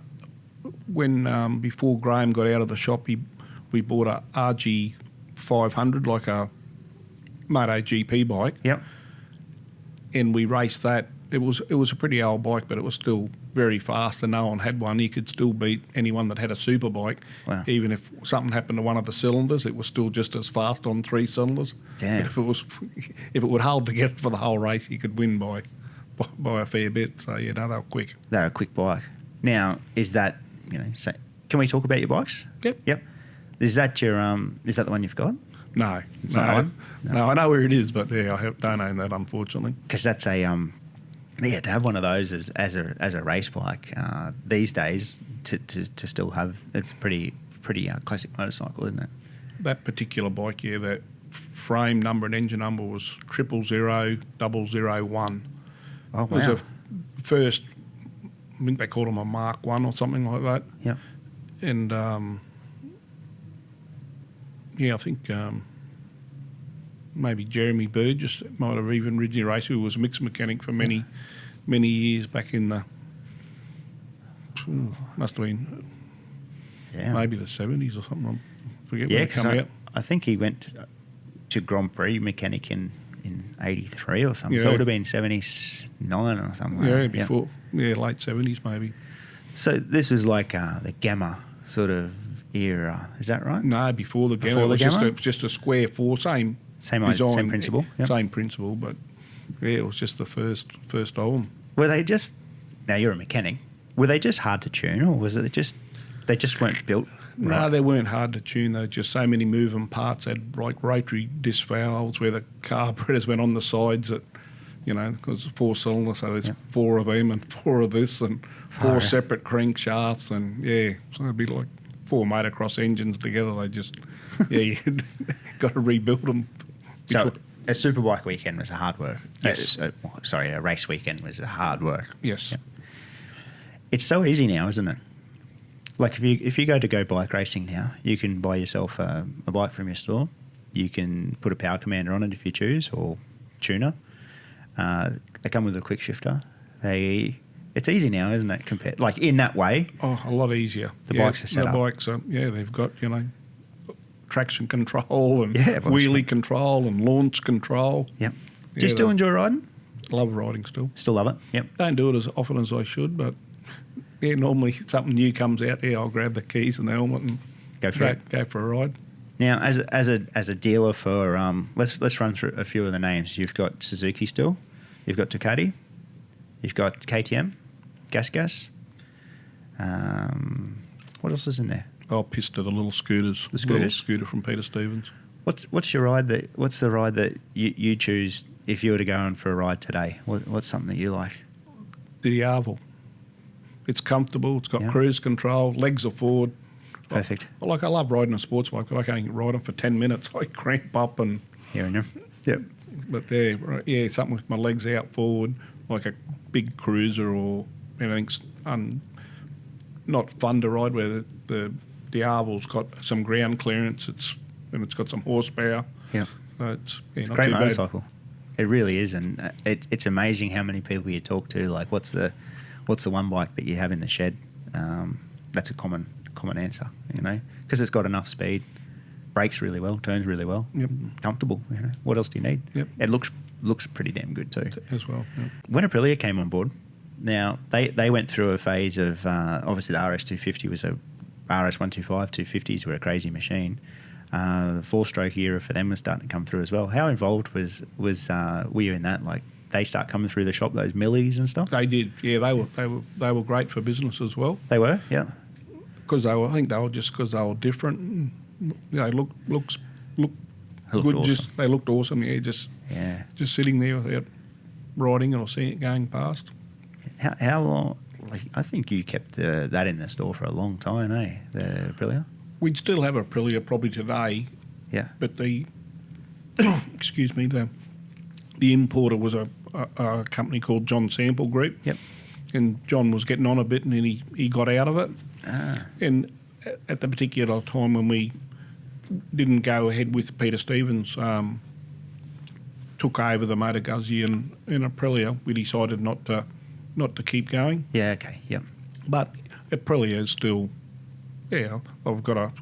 When before Graham got out of the shop, we bought a RG 500, like a MotoGP bike. Yep. And we raced that. It was a pretty old bike, but it was still very fast, and no one had one. You could still beat anyone that had a superbike. Wow. Even if something happened to one of the cylinders, it was still just as fast on 3 cylinders. Damn. But if it would hold together for the whole race, you could win by a fair bit. So they were quick. They're a quick bike. Now, is that, can we talk about your bikes? Yep. Is that the one you've got? No. No, I know where it is, but I don't own that, unfortunately. Because that's a to have one of those as a race bike these days to still have, it's a pretty classic motorcycle, isn't it? That particular bike, that frame number and engine number was 000001. Oh, wow. It was a first, I think they called them a Mark 1 or something like that. Yep. And I think maybe Jeremy Burgess might have even originally raced, who was a mixed mechanic for many years back in the, must have been maybe the 70s or something. I forget when it came out. I think he went to Grand Prix mechanic in 83 or something. So it would have been 79 or something. Yeah, before. Yeah, late 70s maybe. So this was like the Gamma sort of era. Is that right? No, before the Gamma. Before the It was Gamma? just a square four, same Same design, principle. Yep. same principle, but yeah, it was just the first of them. Were they just? Now you're a mechanic. Were they just hard to tune, or was it just they just weren't built? No, Right. they weren't hard to tune. They were just so many moving parts. They had like rotary disc valves where the carburetors went on the sides that, because it's 4 cylinders, so there's 4 of them and 4 of this and 4 separate crankshafts and so it'd be like 4 motocross engines together. They just, you got to rebuild them. So a superbike weekend was a hard work. Yes. A race weekend was a hard work. Yes. Yep. It's so easy now, isn't it? Like if you go bike racing now, you can buy yourself a bike from your store. You can put a power commander on it if you choose, or tuner. They come with a quick shifter. It's easy now, isn't it? Compared, like in that way. Oh, a lot easier. The bikes are set up. The bikes are, they've got, traction control and everyone's wheelie control and launch control. Yep. Do you still enjoy riding? Love riding still. Still love it. Yep. Don't do it as often as I should, but normally something new comes out. I'll grab the keys and the helmet and Go for it. Go for a ride. Now, as a dealer for let's run through a few of the names. You've got Suzuki still. You've got Ducati. You've got KTM, Gas. What else is in there? I'll piss to the little scooters. The scooters? Little scooter from Peter Stevens. What's your ride what's the ride that you choose if you were to go on for a ride today? What's something that you like? The Diavel. It's comfortable. It's got cruise control. Legs are forward. Perfect. I love riding a sports bike, but I can't even ride them for 10 minutes. I cramp up and... Here and there. Yep. But something with my legs out forward, like a big cruiser or anything's not fun to ride, where the Diavel's got some ground clearance. It's got some horsepower. Yeah. So it's a not great too bad. motorcycle. It really is, and it's amazing how many people you talk to. Like, what's the one bike that you have in the shed? That's a common answer, because it's got enough speed, brakes really well, turns really well, comfortable. What else do you need? Yep. It looks pretty damn good too. As well. Yep. When Aprilia came on board, now they went through a phase of obviously the RS250 was a RS125, 250s were a crazy machine. The 4-stroke era for them was starting to come through as well. How involved were you in that? Like, they start coming through the shop, those millies and stuff? They did. Yeah, they were great for business as well. They were, yeah. Because I think they were just because they were different. Look good. Awesome. They looked awesome. Just sitting there without riding or seeing it going past. How long? Like, I think you kept that in the store for a long time, eh? The Aprilia. We'd still have Aprilia probably today. Yeah. But the excuse me, the importer was a company called John Sample Group. Yep. And John was getting on a bit, and then he got out of it. Ah. And at the particular time when we didn't go ahead with Peter Stevens, took over the Motor Guzzi and Aprilia, we decided not to keep going. Yeah. Okay. Yep. But Aprilia is still, I've got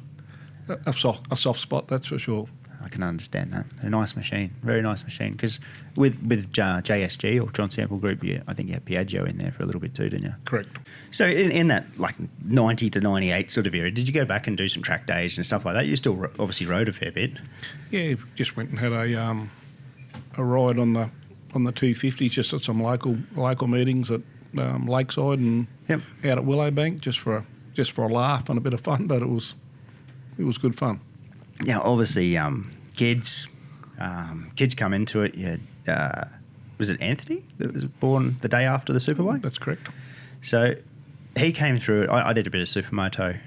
a soft spot, that's for sure. I can understand that. They're a nice machine, very nice machine. Because with JSG or John Sample Group, I think you had Piaggio in there for a little bit too, didn't you? Correct. So in that like 90 to 98 sort of era, did you go back and do some track days and stuff like that? You still obviously rode a fair bit. Yeah, just went and had a ride on the 250s, just at some local meetings at Lakeside and out at Willowbank, just for a laugh and a bit of fun. But it was good fun. Now, obviously, kids come into it. You had, was it Anthony that was born the day after the Superbike? That's correct. So he came through it. I did a bit of supermoto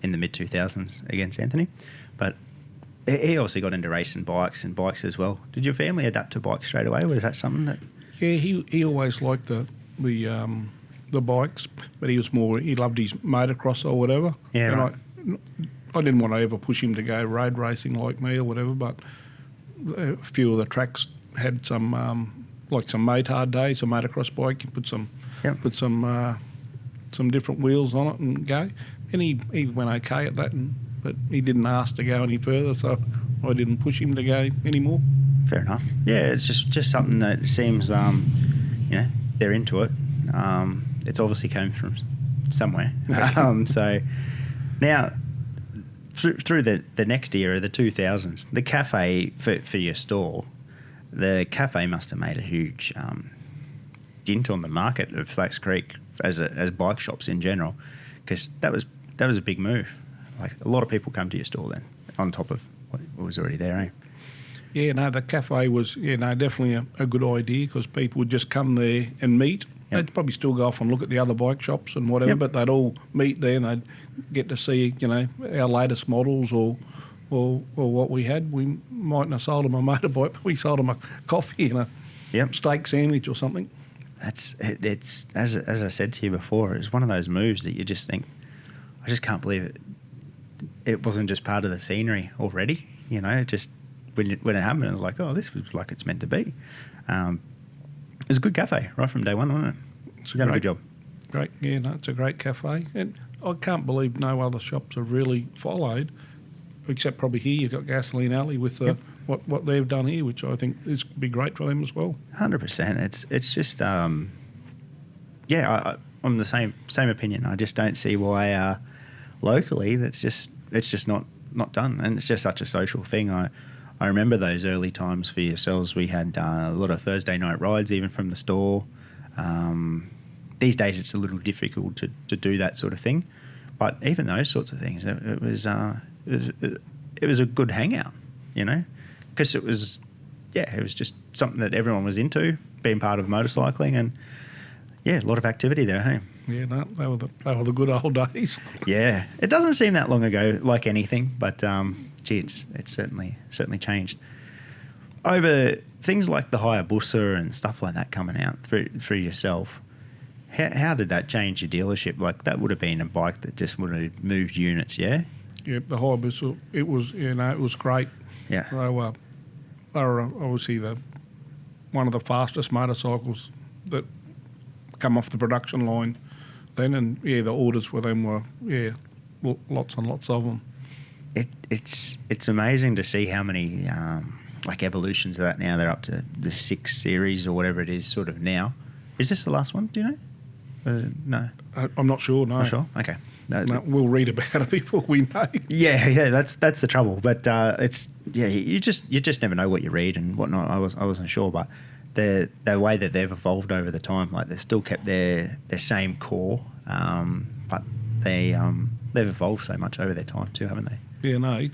in the mid-2000s against Anthony, but he also got into racing bikes as well. Did your family adapt to bikes straight away? Was that something that... Yeah, he always liked the bikes, but he loved his motocross or whatever. Yeah, and right. I didn't want to ever push him to go road racing like me or whatever, but a few of the tracks had some like some motard days, a motocross bike. You put some different wheels on it and go. And he went okay at that, but he didn't ask to go any further, so I didn't push him to go anymore. Fair enough. Yeah, it's just something that seems, they're into it. It's obviously came from somewhere. So now through the next era, the 2000s, the cafe for your store, the cafe must have made a huge dint on the market of Slacks Creek as bike shops in general, because that was a big move. Like, a lot of people come to your store then, on top of what was already there, eh? Yeah, no, the cafe was, definitely a good idea, because people would just come there and meet. Yep. They'd probably still go off and look at the other bike shops and whatever, Yep. but they'd all meet there and they'd get to see, our latest models or what we had. We mightn't have sold them a motorbike, but we sold them a coffee and a Yep. steak sandwich or something. It's as I said to you before, it's one of those moves that you just think, I just can't believe it wasn't just part of the scenery already. Just when it happened, it was like, oh, this was like it's meant to be. It was a good cafe right from day one, wasn't it? It's Done a good job. Great, it's a great cafe. And I can't believe no other shops have really followed, except probably here you've got Gasoline Alley with what they've done here, which I think is be great for them as well. 100%. It's just, I'm the same opinion. I just don't see why locally it's just not done, and it's just such a social thing. I remember those early times for yourselves. We had a lot of Thursday night rides, even from the store. These days, it's a little difficult to do that sort of thing, but even those sorts of things, it was a good hangout, because it was just something that everyone was into, being part of motorcycling, and a lot of activity there. Hey. Yeah, no, they were the good old days. Yeah, it doesn't seem that long ago, like anything, but it's certainly changed. Over things like the Hayabusa and stuff like that coming out through yourself, how did that change your dealership? Like, that would have been a bike that just would have moved units, yeah? Yeah, the Hayabusa, it was great. Yeah. They were obviously one of the fastest motorcycles that come off the production line then, and the orders for them were lots and lots of them. It's amazing to see how many evolutions of that now. They're up to the 6 series or whatever it is sort of now. Is this the last one? Do you know? No. I'm not sure. No. Not sure. Okay. No, we'll read about it before we know. Yeah. That's the trouble. But you just never know what you read and whatnot. I wasn't sure, but the way that they've evolved over the time, like, they've still kept their same core, but they've evolved so much over their time too, haven't they? Yeah, no, it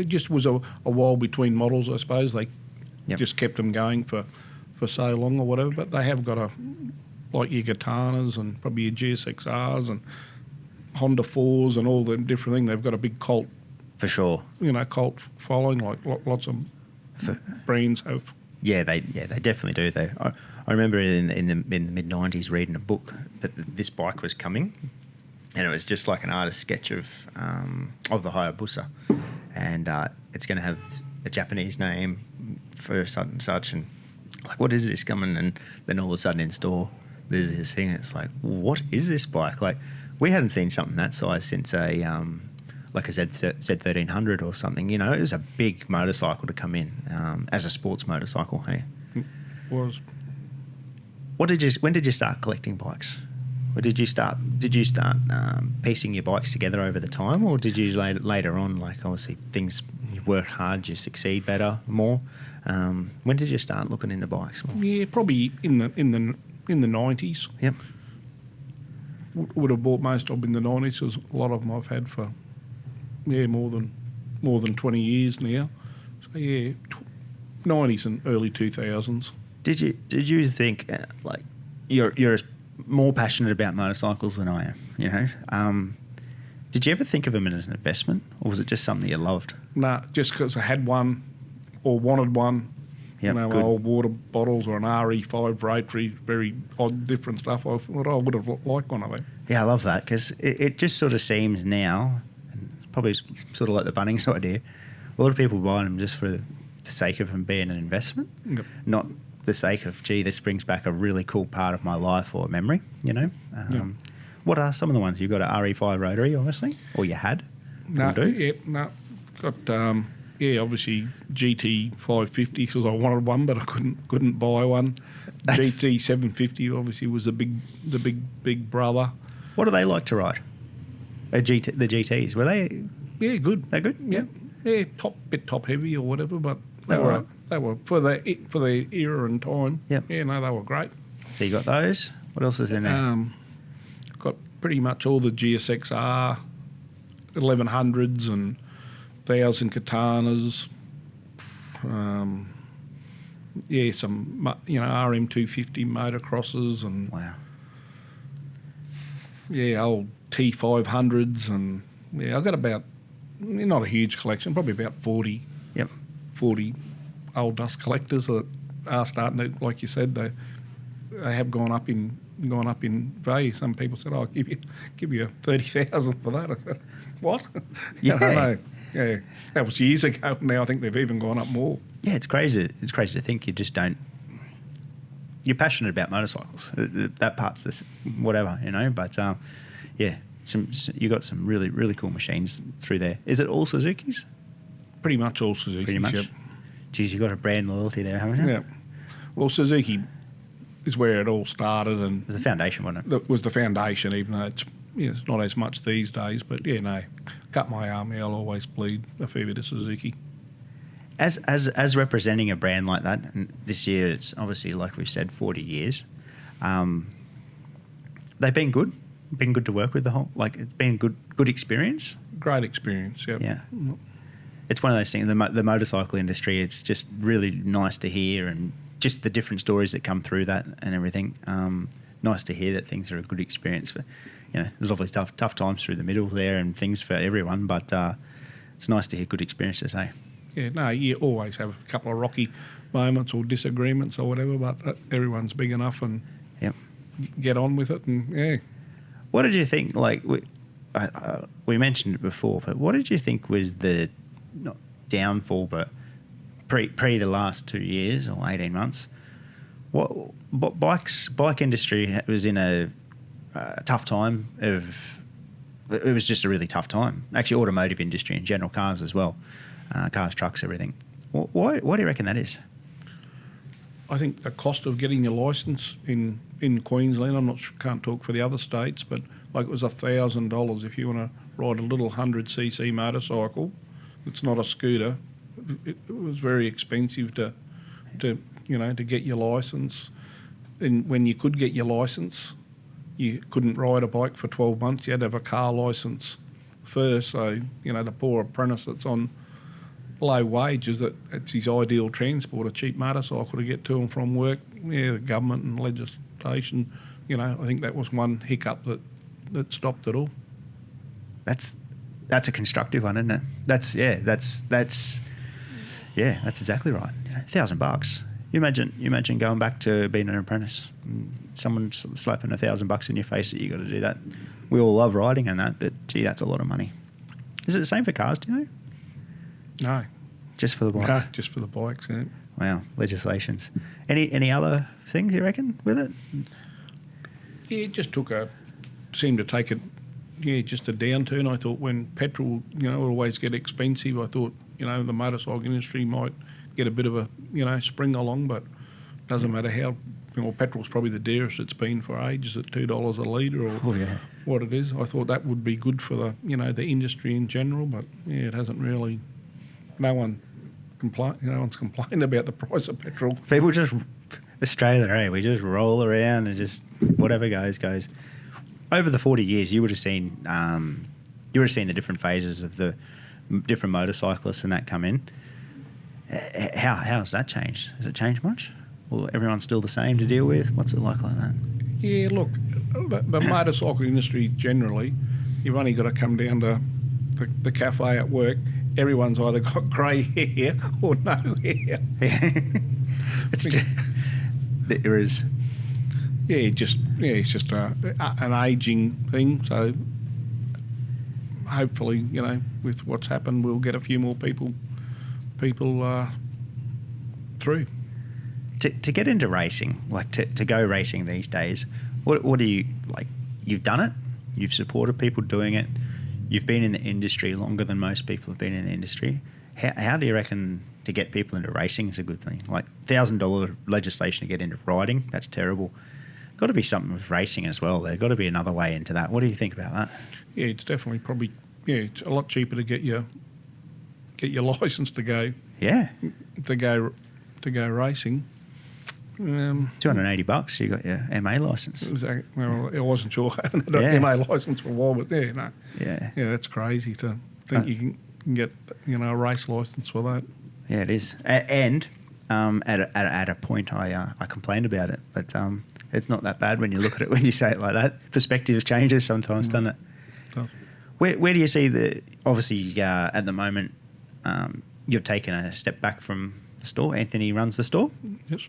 just was a while between models, I suppose. They just kept them going for so long or whatever. But they have got like your Katanas and probably your GSXRs and Honda 4s and all the different things. They've got a big cult, for sure. Cult following, like lots of brands have. Yeah, they definitely do. Though I remember in the mid '90s reading a book that this bike was coming, and it was just like an artist sketch of the Hayabusa, and it's going to have a Japanese name for such and such, and like, what is this coming? And then all of a sudden in store, there's this thing. And it's like, what is this bike? Like, we hadn't seen something that size since like a Z1300 or something. It was a big motorcycle to come in as a sports motorcycle. Hey, It was. When did you start collecting bikes? Or did you start piecing your bikes together over the time, or did you later on, like, obviously things, you work hard, you succeed better, more? When did you start looking into bikes more? Yeah, probably in the 90s. Yep. Would have bought most of them in the 90s, because a lot of them I've had for more than 20 years now. So 90s and early 2000s. Did you think like you're more passionate about motorcycles than I am? Did you ever think of them as an investment, or was it just something you loved? Nah, just because I had one or wanted one. Yep, good. Old water bottles or an RE5 rotary, very odd, different stuff. I thought I would have liked one of them. Yeah, I love that, because it just sort of seems now, and it's probably sort of like the Bunnings idea, a lot of people buy them just for the sake of them being an investment, not the sake of, gee, this brings back a really cool part of my life or memory, What are some of the ones? You've got an RE5 rotary, obviously, or you had? Got obviously GT 550 because I wanted one, but I couldn't buy one. GT 750 obviously was the big brother. What do they like to ride? The GTs, were they? Yeah, good. They're good. Yeah, yeah, top heavy or whatever, but They were right. they were for their era and time. Yep. Yeah, no, they were great. So you got those. What else is in there? Got pretty much all the GSXR 1100s and 1000 Katanas. Yeah, some RM250 motocrosses and Wow. yeah, old T500s and yeah, I got about not a huge collection, probably about 40 Yep. old dust collectors that are starting to, like you said, they have gone up in value. Some people said, "I'll give you 30,000 for that." I said, "What?" Yeah. I don't know. Yeah, that was years ago. Now I think they've even gone up more. Yeah, it's crazy. It's crazy to think you just don't. You're passionate about motorcycles. That part's this, whatever, But yeah, you got some really, really cool machines through there. Is it all Suzukis? Pretty much all Suzuki. Pretty much. Yep. Geez, you got a brand loyalty there, haven't you? Yeah. Well, Suzuki is where it all started, and It was the foundation, wasn't it? that was the foundation. Even though it's not as much these days, but yeah, no, cut my arm. I'll always bleed a fair bit of Suzuki. As representing a brand like that, and this year it's obviously, like we've said, 40 years. They've been good to work with. It's been a good experience. Great experience. Yep. Yeah. It's one of those things. The motorcycle industry. It's just really nice to hear, and just the different stories that come through that and everything. Nice to hear that things are a good experience for. There's obviously tough times through the middle there and things for everyone, but it's nice to hear good experiences. Yeah, no, you always have a couple of rocky moments or disagreements or whatever, but everyone's big enough and Yep. get on with it. And yeah, What did you think? Like we mentioned it before, but what did you think was the not downfall, but pre the last 2 years or 18 months? What bike industry was in a tough time of. It was just a really tough time. Actually, automotive industry in general, cars as well, cars, trucks, everything. Why do you reckon that is? I think the cost of getting your licence in Queensland, I'm not sure, can't talk for the other states, but like it was $1,000 if you want to ride a little 100cc motorcycle. It's not a scooter. It was very expensive to get your licence. And when you could get your licence, you couldn't ride a bike for 12 months. You had to have a car licence first. So, the poor apprentice that's on low wages, it's his ideal transport, a cheap motorcycle to get to and from work. Yeah, the government and legislation, I think that was one hiccup that stopped it all. That's a constructive one, isn't it? That's exactly right. $1,000. You imagine going back to being an apprentice, and someone slapping $1,000 in your face that you got to do that. We all love riding and that, but gee, that's a lot of money. Is it the same for cars? Do you know? No. Just for the bikes? No, just for the bikes, yeah. Wow, legislations. Any other things you reckon with it? Yeah, it just seemed to take just a downturn. I thought when petrol, would always get expensive, I thought, the motorcycle industry might get a bit of a, spring along, but it doesn't matter how, petrol's probably the dearest it's been for ages at $2 a litre or what it is. I thought that would be good for the, the industry in general, but yeah, it hasn't really. No one's complained about the price of petrol. People just, Australia, we just roll around and just whatever goes. Over the 40 years, you would have seen the different phases of the different motorcyclists and that come in. How has that changed? Has it changed much? Or everyone's still the same to deal with? What's it like that? Yeah, look, the motorcycle industry generally, you've only got to come down to the cafe at work. Everyone's either got grey hair or no hair. There is. Yeah, it's just an ageing thing. So hopefully, with what's happened, we'll get a few more people through. To get into racing, like to go racing these days, what do you like? You've done it. You've supported people doing it. You've been in the industry longer than most people have been in the industry. How do you reckon to get people into racing is a good thing? Like $1,000 legislation to get into riding, that's terrible. Got to be something with racing as well. There's got to be another way into that. What do you think about that? Yeah, it's definitely probably, it's a lot cheaper to get your licence to go Yeah. racing. $280, you got your MA license. Exactly. Well, I wasn't sure I haven't had an MA licence for a while, but Yeah. Yeah, that's crazy to think you can get, a race licence for that. Yeah, it is. And at a point, I complained about it, but it's not that bad when you look at it, when you say it like that. Perspective changes sometimes, doesn't it? So, Where do you see obviously, at the moment, you've taken a step back from the store. Anthony runs the store. yes.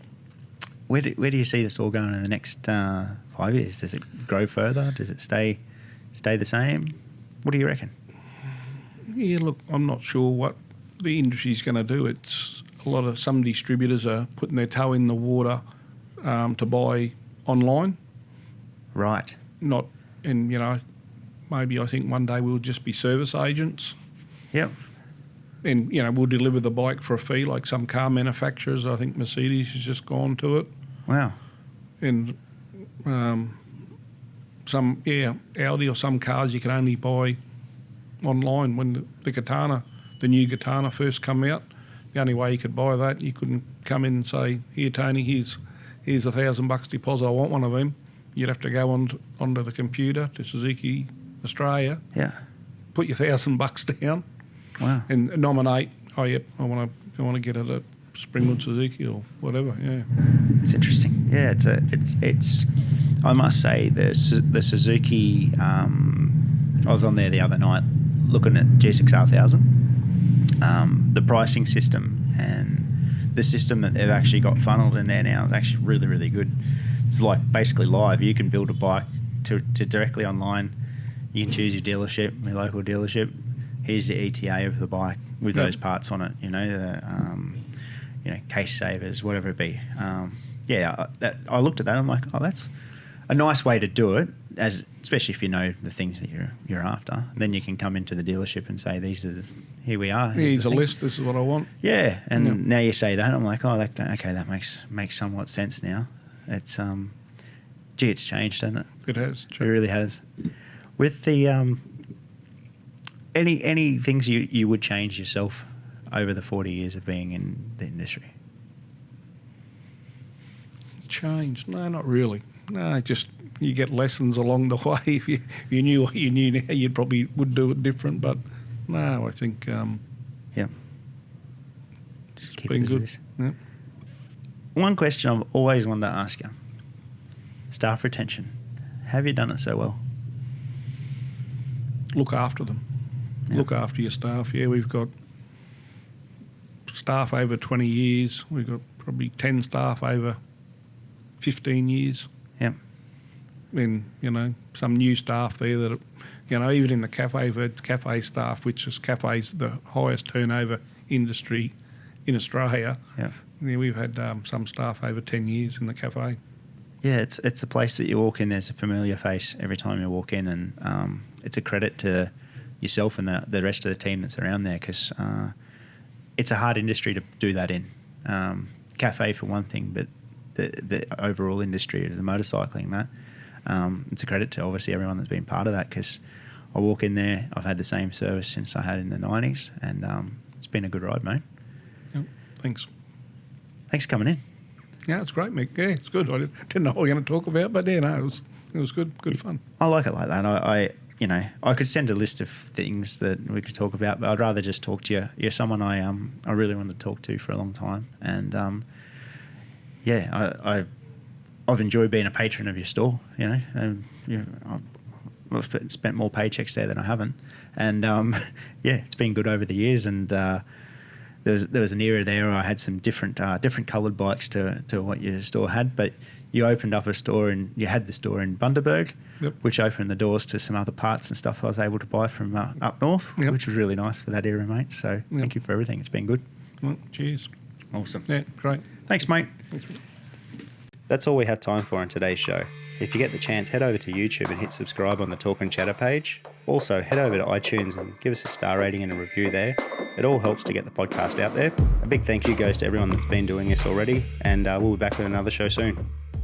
Where do you see the store going in the next 5 years? Does it grow further? Does it stay the same? What do you reckon? Yeah, look, I'm not sure what the industry's going to do. It's some distributors are putting their toe in the water to buy online. Right. Maybe I think one day we'll just be service agents. Yep. And, we'll deliver the bike for a fee like some car manufacturers. I think Mercedes has just gone to it. Wow. And Audi or some cars you can only buy online. When the Katana, the new Katana first come out, the only way you could buy that, you couldn't come in and say, here, Tony, here's $1,000 deposit, I want one of them. You'd have to go onto the computer to Suzuki Australia, Yeah. put your $1,000 down, Wow. and nominate. Oh, yep, I want to get it at Springwood Suzuki or whatever. Yeah. It's interesting. Yeah, it's. I must say the Suzuki. I was on there the other night looking at G6R1000. The pricing system and the system that they've actually got funneled in there now is actually really, really good. It's like basically live. You can build a bike to directly online. You can choose your dealership, your local dealership. Here's the ETA of the bike with those parts on it. The case savers, whatever it be. I looked at that. I'm like, oh, that's a nice way to do it, especially if you know the things that you're after. Then you can come into the dealership and say, here we are. Here's a list. This is what I want. Yeah, and now you say that, I'm like, oh, that makes somewhat sense now. It's it's changed, hasn't it? It has. It really has. With the any things you would change yourself over the 40 years of being in the industry? Change? No, not really. No, just you get lessons along the way. If you knew what you knew now, you probably would do it different. But no, I think just it's keep been it as good. it is. Yeah. One question I've always wanted to ask you: staff retention. Have you done it so well? Look after them. Yeah. Look after your staff. Yeah, we've got staff over 20 years. We've got probably 10 staff over 15 years. Yeah. And, some new staff there that, even in the cafe, cafe staff, which is cafes, the highest turnover industry in Australia. Yeah. We've had some staff over 10 years in the cafe. Yeah, it's a place that you walk in, there's a familiar face every time you walk in, and it's a credit to yourself and the rest of the team that's around there, because it's a hard industry to do that in. Cafe for one thing, but the overall industry of the motorcycling, it's a credit to obviously everyone that's been part of that, because I walk in there, I've had the same service since I had in the 90s, and it's been a good ride, mate. Yep, thanks. Thanks for coming in. Yeah, it's great, Mick. Yeah, it's good. I didn't know what we were going to talk about, but it was good fun. I like it like that. I could send a list of things that we could talk about, but I'd rather just talk to you. You're someone I really wanted to talk to for a long time, and I've enjoyed being a patron of your store. I've spent more paychecks there than I haven't, and it's been good over the years. And there was an era there where I had some different coloured bikes to what your store had, but you opened up a store, and you had the store in Bundaberg, yep, which opened the doors to some other parts and stuff I was able to buy from up north, yep, which was really nice for that era, mate. So thank you for everything. It's been good. Well, cheers. Awesome. Yeah, great. Thanks, mate. Thanks. That's all we have time for in today's show. If you get the chance, head over to YouTube and hit subscribe on the Talk and Chatter page. Also, head over to iTunes and give us a star rating and a review there. It all helps to get the podcast out there. A big thank you goes to everyone that's been doing this already, and we'll be back with another show soon.